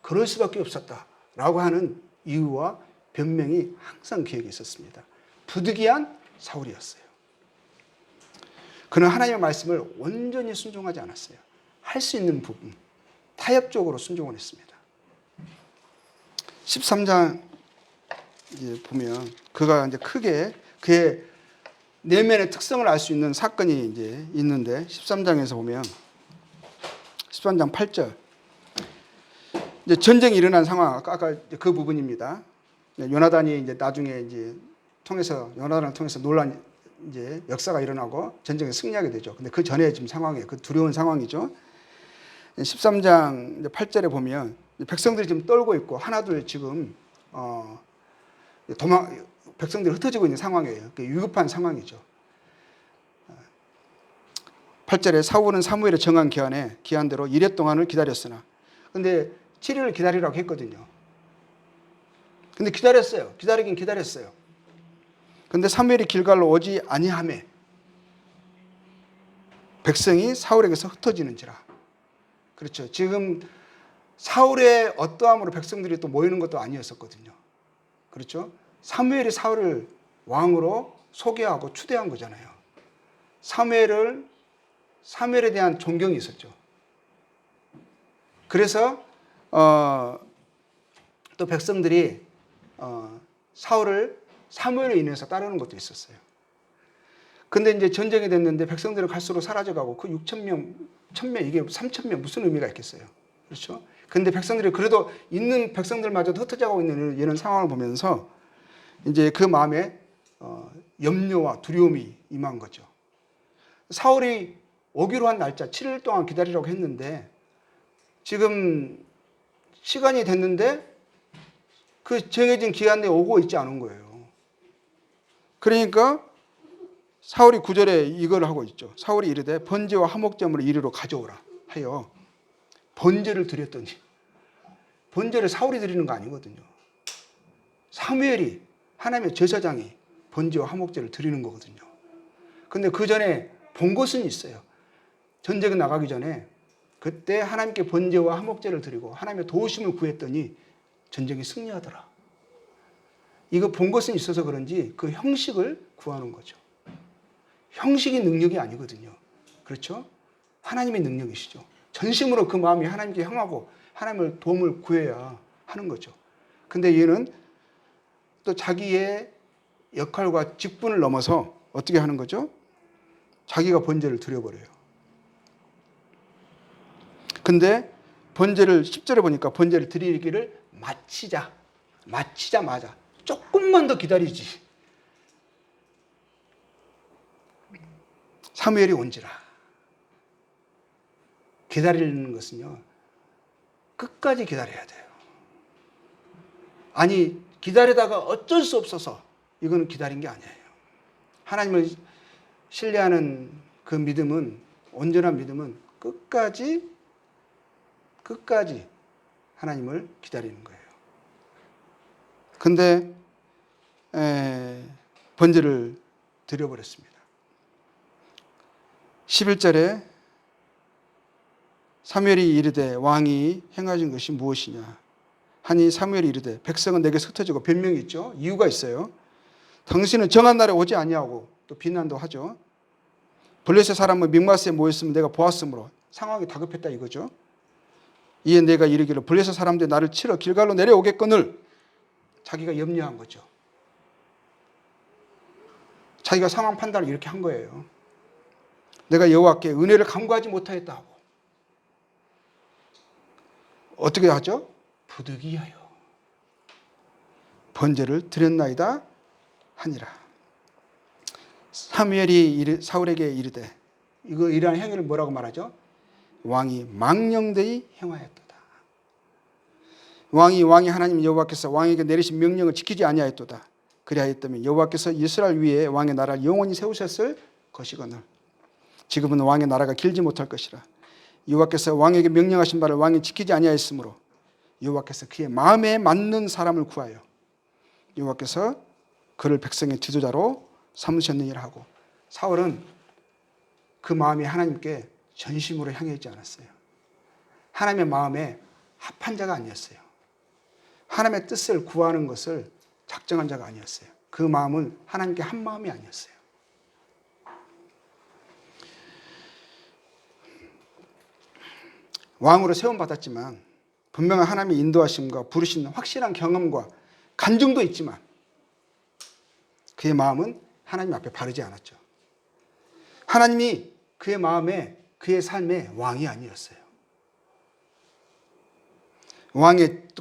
그럴 수밖에 없었다라고 하는 이유와 변명이 항상 그에게 있었습니다. 부득이한 사울이었어요. 그는 하나님의 말씀을 온전히 순종하지 않았어요. 할 수 있는 부분, 타협적으로 순종을 했습니다. 13장 보면 그가 이제 크게 그의 내면의 특성을 알 수 있는 사건이 이제 있는데 13장에서 보면 13장 8절 이제 전쟁이 일어난 상황 아까 그 부분입니다. 요나단이 이제 나중에 이제 요나단을 통해서 놀란 이제 역사가 일어나고 전쟁에 승리하게 되죠. 근데 그 전에 지금 상황이에요. 그 두려운 상황이죠. 13장 8절에 보면 백성들이 지금 떨고 있고 하나둘 지금 백성들이 흩어지고 있는 상황이에요. 위급한 상황이죠. 8절에 사울은 사무엘의 정한 기한대로 이레 동안을 기다렸으나, 근데 7일을 기다리라고 했거든요. 근데 기다렸어요. 기다리긴 기다렸어요. 근데 사무엘이 길갈로 오지 아니하매 백성이 사울에게서 흩어지는지라. 그렇죠. 지금 사울의 어떠함으로 백성들이 또 모이는 것도 아니었었거든요. 그렇죠. 사무엘이 사울을 왕으로 소개하고 추대한 거잖아요. 사무엘에 대한 존경이 있었죠. 그래서 또 백성들이 사무엘로 인해서 따르는 것도 있었어요. 근데 이제 전쟁이 됐는데 백성들은 갈수록 사라져가고 그 6,000명, 1,000명, 이게 3,000명 무슨 의미가 있겠어요. 그렇죠? 근데 백성들이 그래도 있는 백성들마저도 흩어져가고 있는 이런 상황을 보면서 이제 그 마음에 염려와 두려움이 임한 거죠. 사울이 오기로 한 날짜 7일 동안 기다리라고 했는데 지금 시간이 됐는데 그 정해진 기간 내에 오고 있지 않은 거예요. 그러니까 사울이 9절에 이걸 하고 있죠. 사울이 이르되 번제와 화목제물을 이리로 가져오라 하여 번제를 드렸더니, 번제를 사울이 드리는 거 아니거든요. 사무엘이, 하나님의 제사장이 번제와 화목제를 드리는 거거든요. 근데 그 전에 본 것은 있어요. 전쟁에 나가기 전에 그때 하나님께 번제와 화목제를 드리고 하나님의 도우심을 구했더니 전쟁이 승리하더라. 이거 본 것은 있어서 그런지 그 형식을 구하는 거죠. 형식이 능력이 아니거든요. 그렇죠? 하나님의 능력이시죠. 전심으로 그 마음이 하나님께 향하고 하나님의 도움을 구해야 하는 거죠. 근데 얘는 또 자기의 역할과 직분을 넘어서 어떻게 하는 거죠? 자기가 번제를 드려버려요. 근데 번제를 10절에 보니까 번제를 드리기를 마치자마자 조금만 더 기다리지. 사무엘이 온지라. 기다리는 것은요, 끝까지 기다려야 돼요. 아니, 기다리다가 어쩔 수 없어서 이거는 기다린 게 아니에요. 하나님을 신뢰하는 그 믿음은, 온전한 믿음은 끝까지 하나님을 기다리는 거예요. 근데 번제를 드려버렸습니다. 11절에 사무엘이 이르되 왕이 행하신 것이 무엇이냐 하니 사무엘이 이르되 백성은 내게 흩어지고 변명이 있죠. 이유가 있어요. 당신은 정한 날에 오지 아니하고, 또 비난도 하죠. 블레셋 사람은 mik마스에 모였으면 내가 보았으므로, 상황이 다급했다 이거죠. 이에 내가 이르기를 블레셋 사람들이 나를 치러 길갈로 내려오겠거늘, 자기가 염려한 거죠. 자기가 상황 판단을 이렇게 한 거예요. 내가 여호와께 은혜를 간구하지 못하였다 하고, 어떻게 하죠? 부득이하여 번제를 드렸나이다 하니라. 사무엘이 사울에게 이르되, 이러한 행위를 뭐라고 말하죠? 왕이 망령되이 행하였도다. 왕이 하나님 여호와께서 왕에게 내리신 명령을 지키지 아니하였도다. 그리하였다면 여호와께서 이스라엘 위에 왕의 나라를 영원히 세우셨을 것이거늘 지금은 왕의 나라가 길지 못할 것이라. 여호와께서 왕에게 명령하신 바를 왕이 지키지 아니하였으므로 여호와께서 그의 마음에 맞는 사람을 구하여 여호와께서 그를 백성의 지도자로 삼으셨느니라 하고, 사울은 그 마음이 하나님께 전심으로 향해 있지 않았어요. 하나님의 마음에 합한 자가 아니었어요. 하나님의 뜻을 구하는 것을 작정한 자가 아니었어요. 그 마음은 하나님께 한 마음이 아니었어요. 왕으로 세움받았지만 분명한 하나님의 인도하심과 부르신 확실한 경험과 간증도 있지만 그의 마음은 하나님 앞에 바르지 않았죠. 하나님이 그의 마음에, 그의 삶에 왕이 아니었어요.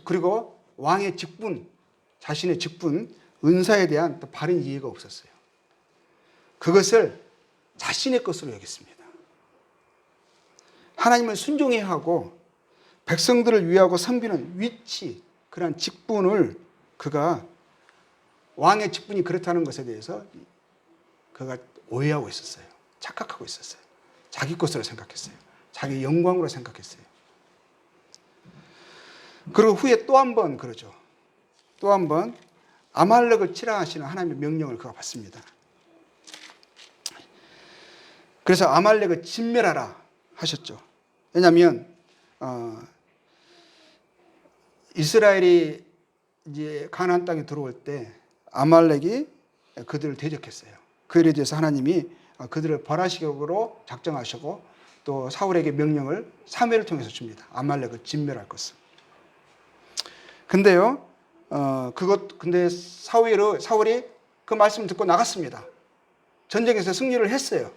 그리고 왕의 직분, 자신의 직분, 은사에 대한 또 바른 이해가 없었어요. 그것을 자신의 것으로 여겼습니다. 하나님을 순종해야 하고 백성들을 위하고 섬기는 위치, 그러한 직분을 그가 왕의 직분이 그렇다는 것에 대해서 그가 오해하고 있었어요. 착각하고 있었어요. 자기 것으로 생각했어요. 자기 영광으로 생각했어요. 그리고 후에 또 한 번 그러죠. 또 한 번 아말렉을 치라하시는 하나님의 명령을 그가 받습니다. 그래서 아말렉을 진멸하라 하셨죠. 왜냐하면 이스라엘이 이제 가나안 땅에 들어올 때 아말렉이 그들을 대적했어요. 그에 대해서 하나님이 그들을 벌하시격으로 작정하시고 또 사울에게 명령을 사무엘을 통해서 줍니다. 아말렉을 진멸할 것을. 근데요, 근데 사울이 그 말씀을 듣고 나갔습니다. 전쟁에서 승리를 했어요.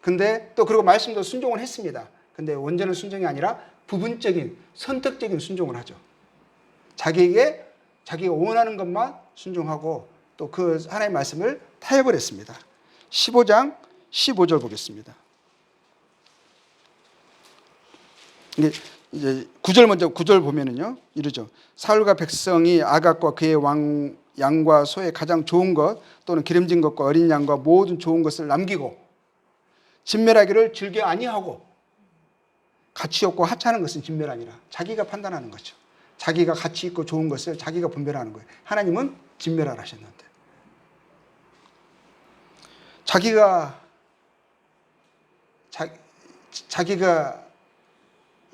근데 또 그리고 말씀도 순종을 했습니다. 근데 온전한 순종이 아니라 부분적인 선택적인 순종을 하죠. 자기가 원하는 것만 순종하고 또 그 하나님의 말씀을 타협을 했습니다. 15장 15절 보겠습니다. 이제 9절 먼저 9절 보면은요 이러죠. 사울과 백성이 아각과 그의 양과 소의 가장 좋은 것 또는 기름진 것과 어린 양과 모든 좋은 것을 남기고 진멸하기를 즐겨 아니하고 가치 없고 하찮은 것은 진멸 아니라 자기가 판단하는 거죠. 자기가 가치 있고 좋은 것을 자기가 분별하는 거예요. 하나님은 진멸하라 하셨는데 자기가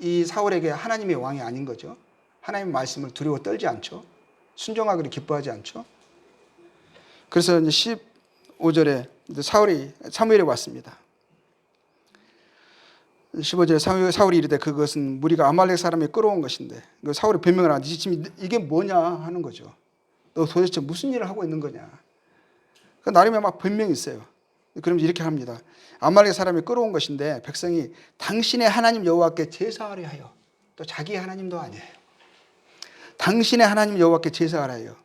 이 사울에게 하나님의 왕이 아닌 거죠. 하나님의 말씀을 두려워 떨지 않죠. 순종하기를 기뻐하지 않죠. 그래서 이제 15절에 사무엘이 왔습니다. 15절에 사울이 이르되 그것은 무리가 아말렉 사람이 끌어온 것인데 사울이 변명을 하는데 지금 이게 뭐냐 하는 거죠. 너 도대체 무슨 일을 하고 있는 거냐. 나름의 막 변명이 있어요. 그럼 이렇게 합니다. 아말렉 사람이 끌어온 것인데 백성이 당신의 하나님 여호와께 제사하려 하여 또 자기 하나님도 아니에요. 당신의 하나님 여호와께 제사하려 하여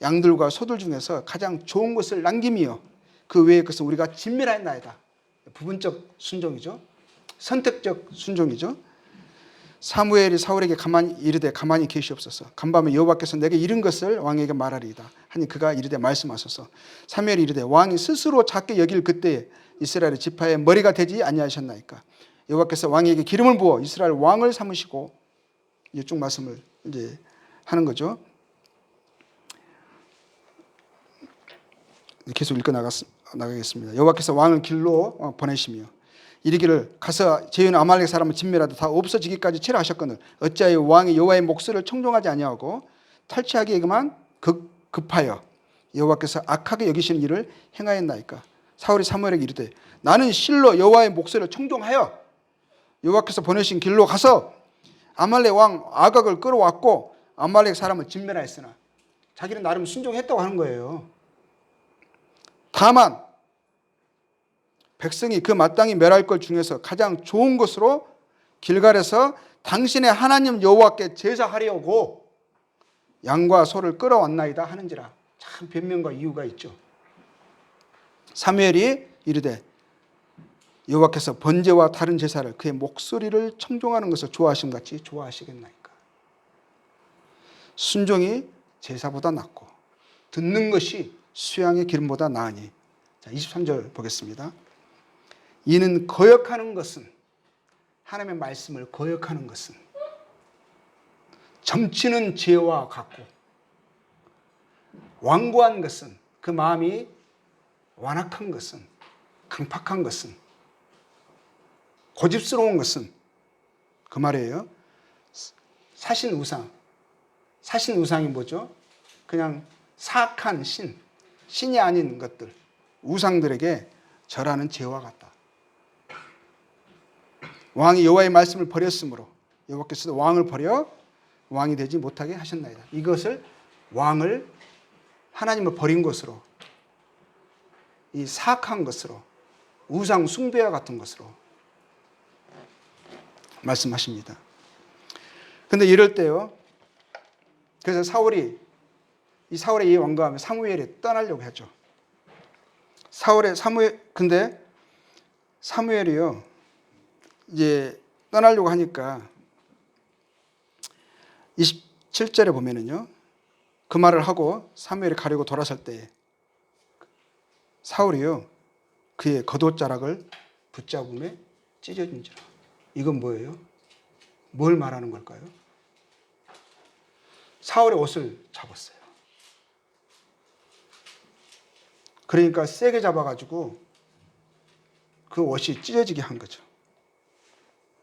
양들과 소들 중에서 가장 좋은 것을 남김이요 그 외의 것은 우리가 진멸하였나이다. 부분적 순종이죠. 선택적 순종이죠. 사무엘이 사울에게 이르되 가만히 계시옵소서. 간밤에 여호와께서 내게 이른 것을 왕에게 말하리이다 하니 그가 이르되 말씀하소서. 사무엘이 이르되 왕이 스스로 작게 여길 그때에 이스라엘의 지파의 머리가 되지 아니하셨나이까. 여호와께서 왕에게 기름을 부어 이스라엘 왕을 삼으시고 이제 쭉 말씀을 이제 하는 거죠. 계속 읽어 나가겠습니다. 여호와께서 왕을 길로 보내시며 이르기를 가서 제윤 아말렉 사람을 진멸하되 다 없어지기까지 치라 하셨거늘 어찌하여 왕이 여호와의 목소리를 청종하지 아니하고 탈취하기에만 급하여 여호와께서 악하게 여기시는 일을 행하였나이까. 사울이 사무엘에게 이르되 나는 실로 여호와의 목소리를 청종하여 여호와께서 보내신 길로 가서 아말렉 왕 아각을 끌어왔고 아말렉 사람을 진멸하였으나 자기는 나름 순종했다고 하는 거예요. 다만 백성이 그 마땅히 멸할 것 중에서 가장 좋은 것으로 길갈에서 당신의 하나님 여호와께 제사하려고 양과 소를 끌어왔나이다 하는지라. 참 변명과 이유가 있죠. 사무엘이 이르되 여호와께서 번제와 다른 제사를 그의 목소리를 청종하는 것을 좋아하심 같이 좋아하시겠나이까. 순종이 제사보다 낫고 듣는 것이 수양의 기름보다 나으니. 자, 23절 보겠습니다. 이는 거역하는 것은 하나님의 말씀을 거역하는 것은 점치는 죄와 같고 완고한 것은 그 마음이 완악한 것은 강팍한 것은 고집스러운 것은 그 말이에요. 사신 우상이 뭐죠? 그냥 사악한 신이 아닌 것들 우상들에게 절하는 죄와 같다. 왕이 여호와의 말씀을 버렸으므로 여호와께서도 왕을 버려 왕이 되지 못하게 하셨나이다. 이것을 왕을 하나님을 버린 것으로 이 사악한 것으로 우상 숭배와 같은 것으로 말씀하십니다. 근데 이럴 때요. 그래서 사울의 이 왕가하면 사무엘이 떠나려고 했죠. 근데 사무엘이요. 이제 떠나려고 하니까 27절에 보면은요. 그 말을 하고 사무엘이 가려고 돌아설 때 사울이요 그의 겉옷자락을 붙잡음에 찢어진지라. 이건 뭐예요? 뭘 말하는 걸까요? 사울의 옷을 잡았어요. 그러니까 세게 잡아가지고 그 옷이 찢어지게 한 거죠.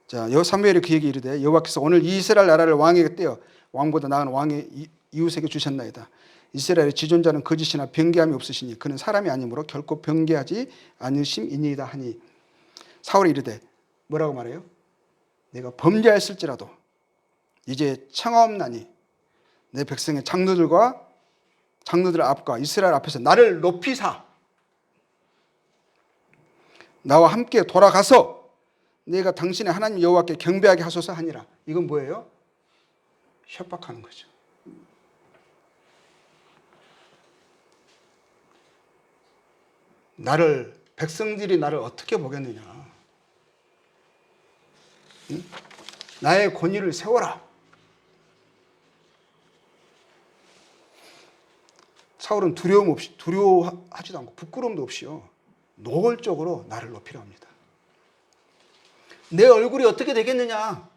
자, 사무엘이 그에게 이르되 여호와께서 오늘 이스라엘 나라를 왕에게 떼어 왕보다 나은 왕의 이웃에게 주셨나이다. 이스라엘의 지존자는 거짓이나 변개함이 없으시니 그는 사람이 아니므로 결코 변개하지 않으심이니이다 하니 사울이 이르되 뭐라고 말해요? 내가 범죄하였을지라도 이제 청하옵나니 내 백성의 장로들 앞과 이스라엘 앞에서 나를 높이사 나와 함께 돌아가서 내가 당신의 하나님 여호와께 경배하게 하소서 하니라. 이건 뭐예요? 협박하는 거죠. 백성들이 나를 어떻게 보겠느냐. 응? 나의 권위를 세워라. 사울은 두려워하지도 않고 부끄러움도 없이요. 노골적으로 나를 높이려 합니다. 내 얼굴이 어떻게 되겠느냐.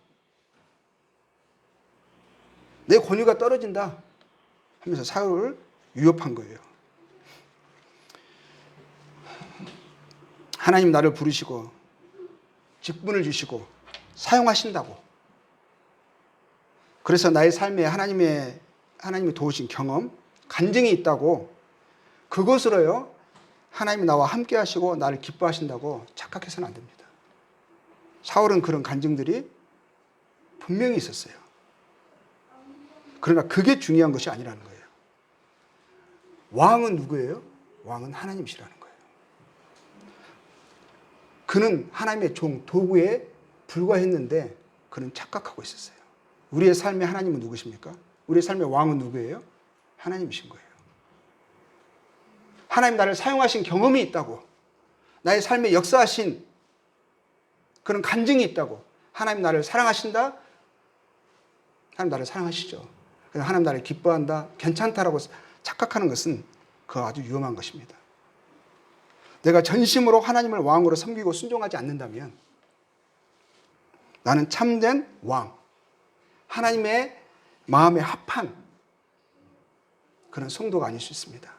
내 권위가 떨어진다 하면서 사울을 위협한 거예요. 하나님 나를 부르시고 직분을 주시고 사용하신다고. 그래서 나의 삶에 하나님이 도우신 경험, 간증이 있다고 그것으로요 하나님이 나와 함께 하시고 나를 기뻐하신다고 착각해서는 안 됩니다. 사울은 그런 간증들이 분명히 있었어요. 그러나 그게 중요한 것이 아니라는 거예요. 왕은 누구예요? 왕은 하나님이시라는 거예요. 그는 하나님의 종, 도구에 불과했는데 그는 착각하고 있었어요. 우리의 삶의 하나님은 누구십니까? 우리의 삶의 왕은 누구예요? 하나님이신 거예요. 하나님 나를 사용하신 경험이 있다고, 나의 삶에 역사하신 그런 간증이 있다고, 하나님 나를 사랑하신다? 하나님 나를 사랑하시죠. 하나님 나를 기뻐한다? 괜찮다라고 착각하는 것은 그거 아주 위험한 것입니다. 내가 전심으로 하나님을 왕으로 섬기고 순종하지 않는다면 나는 참된 왕, 하나님의 마음에 합한 그런 성도가 아닐 수 있습니다.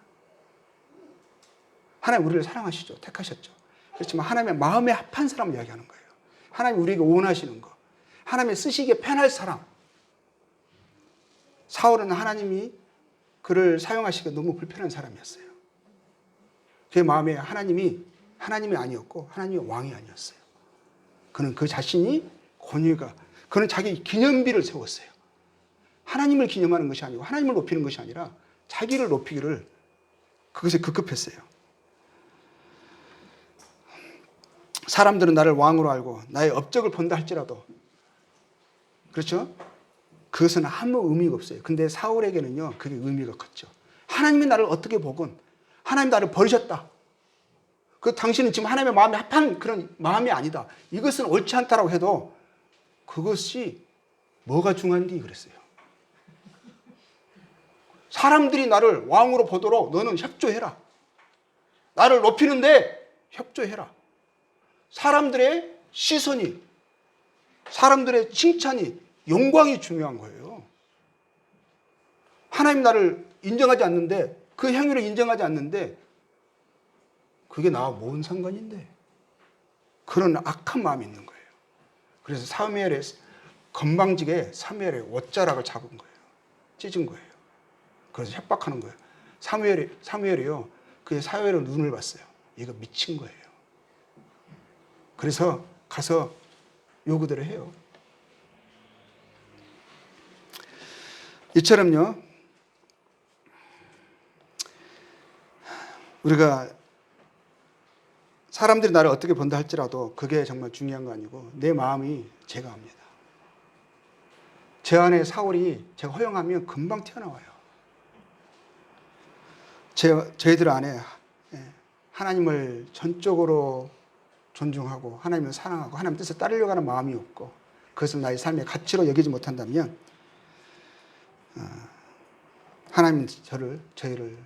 하나님 우리를 사랑하시죠. 택하셨죠. 그렇지만 하나님의 마음에 합한 사람을 이야기하는 거예요. 하나님 우리에게 원하시는 거, 하나님의 쓰시기에 편할 사람. 사울은 하나님이 그를 사용하시기가 너무 불편한 사람이었어요. 그의 마음에 하나님이 아니었고 하나님의 왕이 아니었어요. 그는 그 자신이 그는 자기 기념비를 세웠어요. 하나님을 기념하는 것이 아니고 하나님을 높이는 것이 아니라 자기를 높이기를 그것에 급급했어요. 사람들은 나를 왕으로 알고 나의 업적을 본다 할지라도, 그렇죠? 그것은 아무 의미가 없어요. 근데 사울에게는요 그게 의미가 컸죠. 하나님이 나를 어떻게 보건 하나님 나를 버리셨다. 당신은 지금 하나님의 마음에 합한 그런 마음이 아니다. 이것은 옳지 않다라고 해도 그것이 뭐가 중요한지 그랬어요. 사람들이 나를 왕으로 보도록 너는 협조해라. 나를 높이는데 협조해라. 사람들의 시선이, 사람들의 칭찬이, 영광이 중요한 거예요. 하나님 나를 인정하지 않는데, 그 행위를 인정하지 않는데 그게 나와 뭔 상관인데? 그런 악한 마음이 있는 거예요. 그래서 사무엘의 건방지게 사무엘의 옷자락을 잡은 거예요. 찢은 거예요. 그래서 협박하는 거예요. 사무엘이요 그의 사회로 눈을 봤어요. 얘가 미친 거예요. 그래서 가서 요구들을 해요. 이처럼요 우리가 사람들이 나를 어떻게 본다 할지라도 그게 정말 중요한 거 아니고 내 마음이 제가 합니다. 제 안에 사울이 제가 허용하면 금방 튀어나와요. 저희들 안에 하나님을 전적으로 존중하고 하나님을 사랑하고 하나님 뜻을 따르려고 하는 마음이 없고 그것을 나의 삶의 가치로 여기지 못한다면 하나님 저희를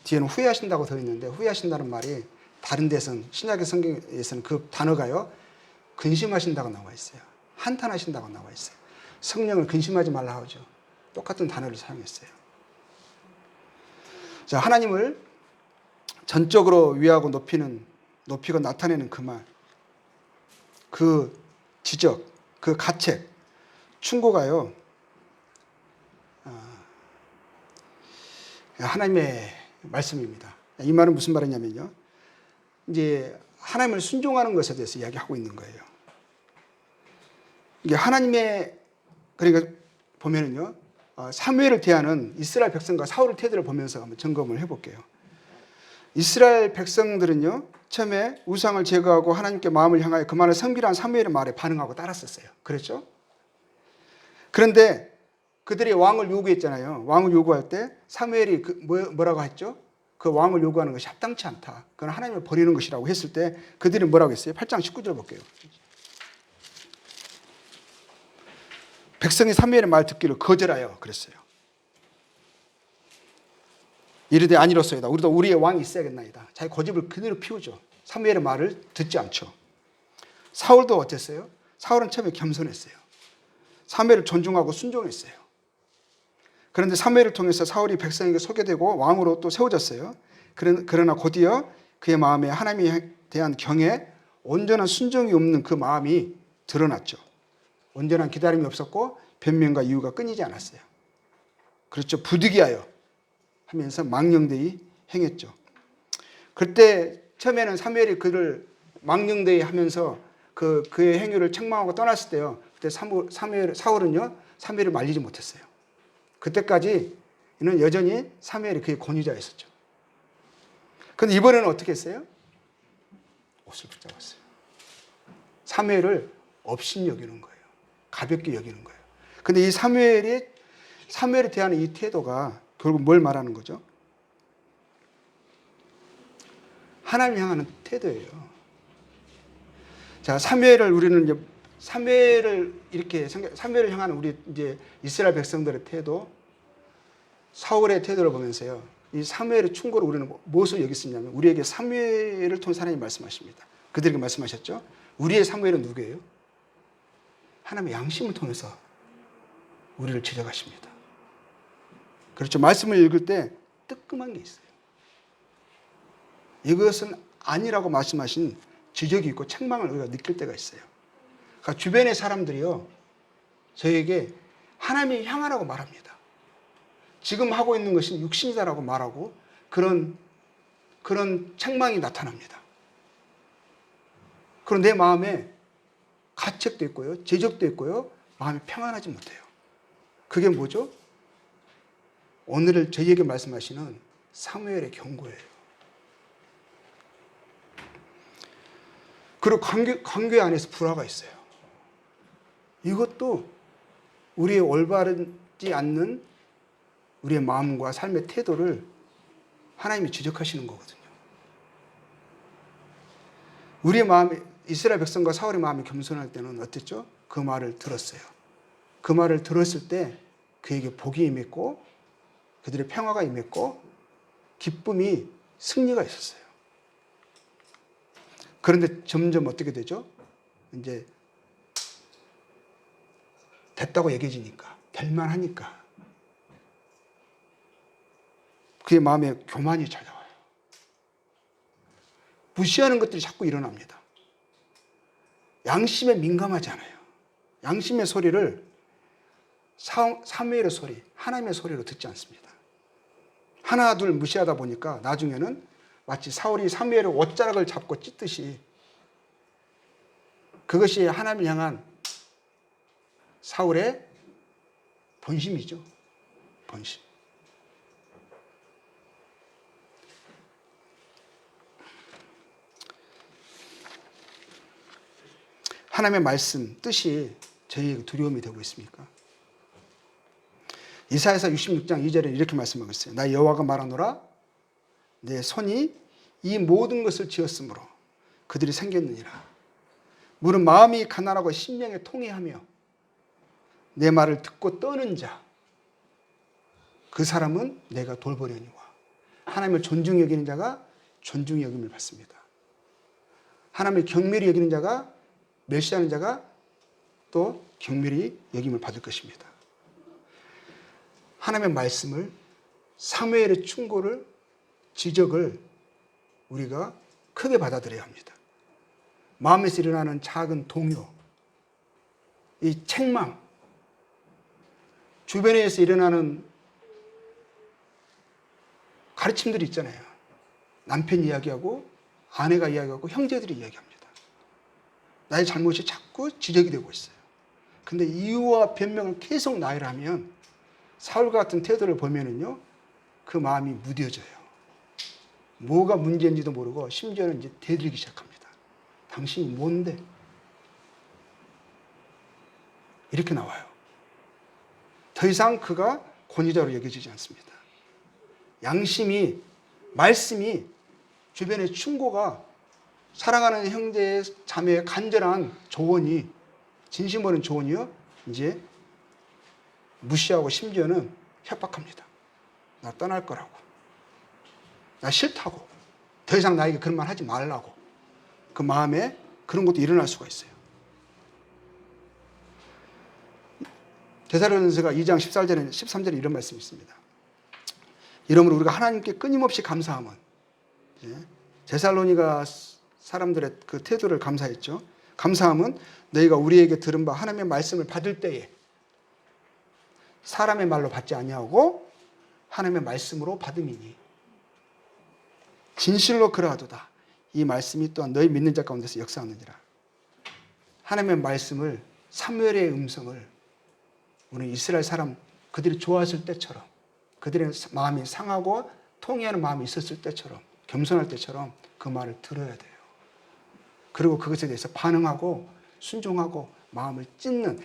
뒤에는 후회하신다고 되어 있는데 후회하신다는 말이 다른 데서는 신약의 성경에서는 그 단어가요 근심하신다고 나와 있어요. 한탄하신다고 나와 있어요. 성령을 근심하지 말라 하죠. 똑같은 단어를 사용했어요. 자, 하나님을 전적으로 위하고 높이고 나타내는 그 말, 그 지적, 그 가책, 충고가요 하나님의 말씀입니다. 이 말은 무슨 말이냐면요, 이제 하나님을 순종하는 것에 대해서 이야기하고 있는 거예요. 이게 하나님의, 그러니까 보면은요, 사무엘을 대하는 이스라엘 백성과 사울의 태도를 보면서 한번 점검을 해볼게요. 이스라엘 백성들은요, 처음에 우상을 제거하고 하나님께 마음을 향하여 그만을 섬기라는 사무엘의 말에 반응하고 따랐었어요. 그렇죠? 그런데 그들이 왕을 요구했잖아요. 왕을 요구할 때 사무엘이 뭐라고 했죠? 그 왕을 요구하는 것이 합당치 않다. 그건 하나님을 버리는 것이라고 했을 때 그들이 뭐라고 했어요? 8장 19절 볼게요. 백성이 사무엘의 말 듣기를 거절하여 그랬어요. 이르되 아니로소이다. 우리도 우리의 왕이 있어야겠나이다. 자기 고집을 그대로 피우죠. 사무엘의 말을 듣지 않죠. 사울도 어땠어요? 사울은 처음에 겸손했어요. 사무엘을 존중하고 순종했어요. 그런데 사무엘을 통해서 사울이 백성에게 소개되고 왕으로 또 세워졌어요. 그러나 곧이어 그의 마음에 하나님에 대한 경에 온전한 순종이 없는 그 마음이 드러났죠. 온전한 기다림이 없었고 변명과 이유가 끊이지 않았어요. 그렇죠. 부득이하여 하면서 망령되이 행했죠. 그때 처음에는 사무엘이 그를 망령되이 하면서 그의 행위를 책망하고 떠났을 때요. 그때 사울은요, 사무엘을 말리지 못했어요. 그때까지는 여전히 사무엘이 그의 권위자였었죠. 그런데 이번에는 어떻게 했어요? 옷을 붙잡았어요. 사무엘을 업신 여기는 거예요. 가볍게 여기는 거예요. 그런데 이 사무엘에 대한 이 태도가 결국 뭘 말하는 거죠? 하나님 향하는 태도예요. 자, 우리는 사무엘을 향하는 우리 이제 이스라엘 백성들의 태도, 사울의 태도를 보면서요, 이 사무엘의 충고를 우리는 무엇을 여기 쓰냐면 우리에게 사무엘을 통해 하나님이 말씀하십니다. 그들에게 말씀하셨죠. 우리의 사무엘은 누구예요? 하나님의 양심을 통해서 우리를 지적하십니다. 그렇죠. 말씀을 읽을 때 뜨끔한 게 있어요. 이것은 아니라고 말씀하신 지적이 있고 책망을 우리가 느낄 때가 있어요. 그러니까 주변의 사람들이요, 저에게 하나님이 향하라고 말합니다. 지금 하고 있는 것은 육신이다라고 말하고 그런 책망이 나타납니다. 그럼 내 마음에 가책도 있고요, 제적도 있고요, 마음이 평안하지 못해요. 그게 뭐죠? 오늘 저희에게 말씀하시는 사무엘의 경고예요. 그리고 관계 안에서 불화가 있어요. 이것도 우리의 올바르지 않는 우리의 마음과 삶의 태도를 하나님이 지적하시는 거거든요. 우리의 마음이, 이스라엘 백성과 사울의 마음이 겸손할 때는 어땠죠? 그 말을 들었어요. 그 말을 들었을 때 그에게 복이 임했고 그들의 평화가 임했고 기쁨이, 승리가 있었어요. 그런데 점점 어떻게 되죠? 이제 됐다고 얘기해지니까, 될만하니까 그의 마음에 교만이 찾아와요. 무시하는 것들이 자꾸 일어납니다. 양심에 민감하지 않아요. 양심의 소리를 사무엘의 소리, 하나님의 소리로 듣지 않습니다. 하나 둘 무시하다 보니까 나중에는 마치 사울이 사무엘의 옷자락을 잡고 찢듯이, 그것이 하나님을 향한 사울의 본심이죠. 본심. 하나님의 말씀, 뜻이 저희에게 두려움이 되고 있습니까? 이사야서 66장 2절에 이렇게 말씀하고 있어요. 나 여호와가 말하노라, 내 손이 이 모든 것을 지었으므로 그들이 생겼느니라. 물은 마음이 가난하고 심령에 통회하며 내 말을 듣고 떠는 자, 그 사람은 내가 돌보려니와. 하나님을 존중히 여기는 자가 존중히 여김을 받습니다. 하나님을 경멸히 여기는 자가, 멸시하는 자가 또 경멸히 여김을 받을 것입니다. 하나님의 말씀을, 사무엘의 충고를, 지적을 우리가 크게 받아들여야 합니다. 마음에서 일어나는 작은 동요, 이 책망, 주변에서 일어나는 가르침들이 있잖아요. 남편이 이야기하고 아내가 이야기하고 형제들이 이야기합니다. 나의 잘못이 자꾸 지적이 되고 있어요. 근데 이유와 변명을 계속 나열하면 사울 같은 태도를 보면은요, 그 마음이 무뎌져요. 뭐가 문제인지도 모르고 심지어는 이제 대들기 시작합니다. 당신이 뭔데? 이렇게 나와요. 더 이상 그가 권위자로 여겨지지 않습니다. 양심이, 말씀이, 주변의 충고가, 사랑하는 형제의 자매의 간절한 조언이, 진심 어린 조언이요, 이제 무시하고 심지어는 협박합니다. 나 떠날 거라고. 나 싫다고. 더 이상 나에게 그런 말 하지 말라고. 그 마음에 그런 것도 일어날 수가 있어요. 데살로니가서 2장 13절에 이런 말씀이 있습니다. 이러므로 우리가 하나님께 끊임없이 감사함은, 데살로니가 사람들의 그 태도를 감사했죠. 감사함은 너희가 우리에게 들은 바 하나님의 말씀을 받을 때에 사람의 말로 받지 아니하고 하나님의 말씀으로 받음이니 진실로 그러하도다. 이 말씀이 또한 너희 믿는 자 가운데서 역사하느니라. 하나님의 말씀을, 사무엘의 음성을 우리 이스라엘 사람, 그들이 좋아했을 때처럼, 그들의 마음이 상하고 통회하는 마음이 있었을 때처럼, 겸손할 때처럼 그 말을 들어야 돼요. 그리고 그것에 대해서 반응하고 순종하고 마음을 찢는,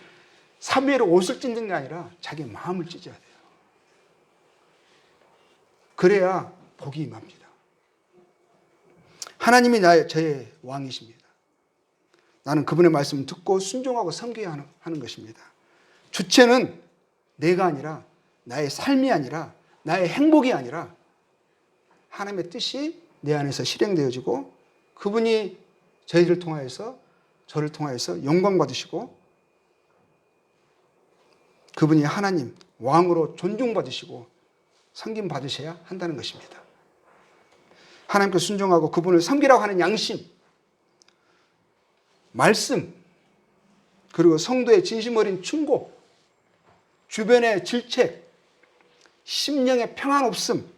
사무엘의 옷을 찢는 게 아니라 자기 마음을 찢어야 돼요. 그래야 복이 임합니다. 하나님이 저의 왕이십니다. 나는 그분의 말씀을 듣고 순종하고 섬겨야 하는 것입니다. 주체는 내가 아니라, 나의 삶이 아니라, 나의 행복이 아니라 하나님의 뜻이 내 안에서 실행되어지고 그분이 저희를 통하여서, 저를 통하여서 영광 받으시고 그분이 하나님, 왕으로 존중받으시고 섬김 받으셔야 한다는 것입니다. 하나님께 순종하고 그분을 섬기라고 하는 양심, 말씀, 그리고 성도의 진심 어린 충고, 주변의 질책, 심령의 평안 없음,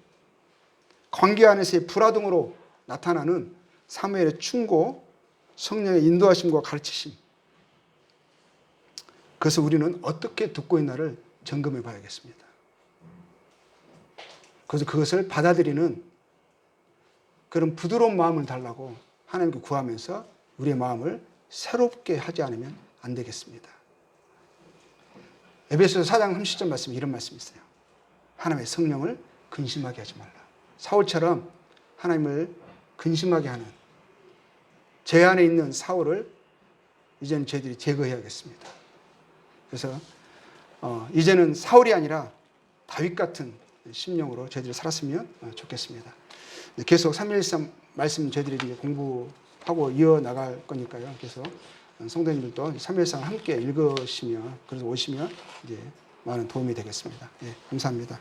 관계 안에서의 불화 등으로 나타나는 사무엘의 충고, 성령의 인도하심과 가르치심, 그래서 우리는 어떻게 듣고 있나를 점검해 봐야겠습니다. 그래서 그것을 받아들이는 그런 부드러운 마음을 달라고 하나님께 구하면서 우리의 마음을 새롭게 하지 않으면 안 되겠습니다. 에베소서 4장 30절 말씀에 이런 말씀이 있어요. 하나님의 성령을 근심하게 하지 말라. 사울처럼 하나님을 근심하게 하는, 제 안에 있는 사울을 이제는 저희들이 제거해야겠습니다. 그래서 이제는 사울이 아니라 다윗 같은 심령으로 저희들이 살았으면 좋겠습니다. 계속 3.1.3 말씀 저희들이 이제 공부하고 이어나갈 거니까요. 그래서 성도님들도 3.1.3을 함께 읽으시면, 그래서 오시면 이제 많은 도움이 되겠습니다. 예, 감사합니다.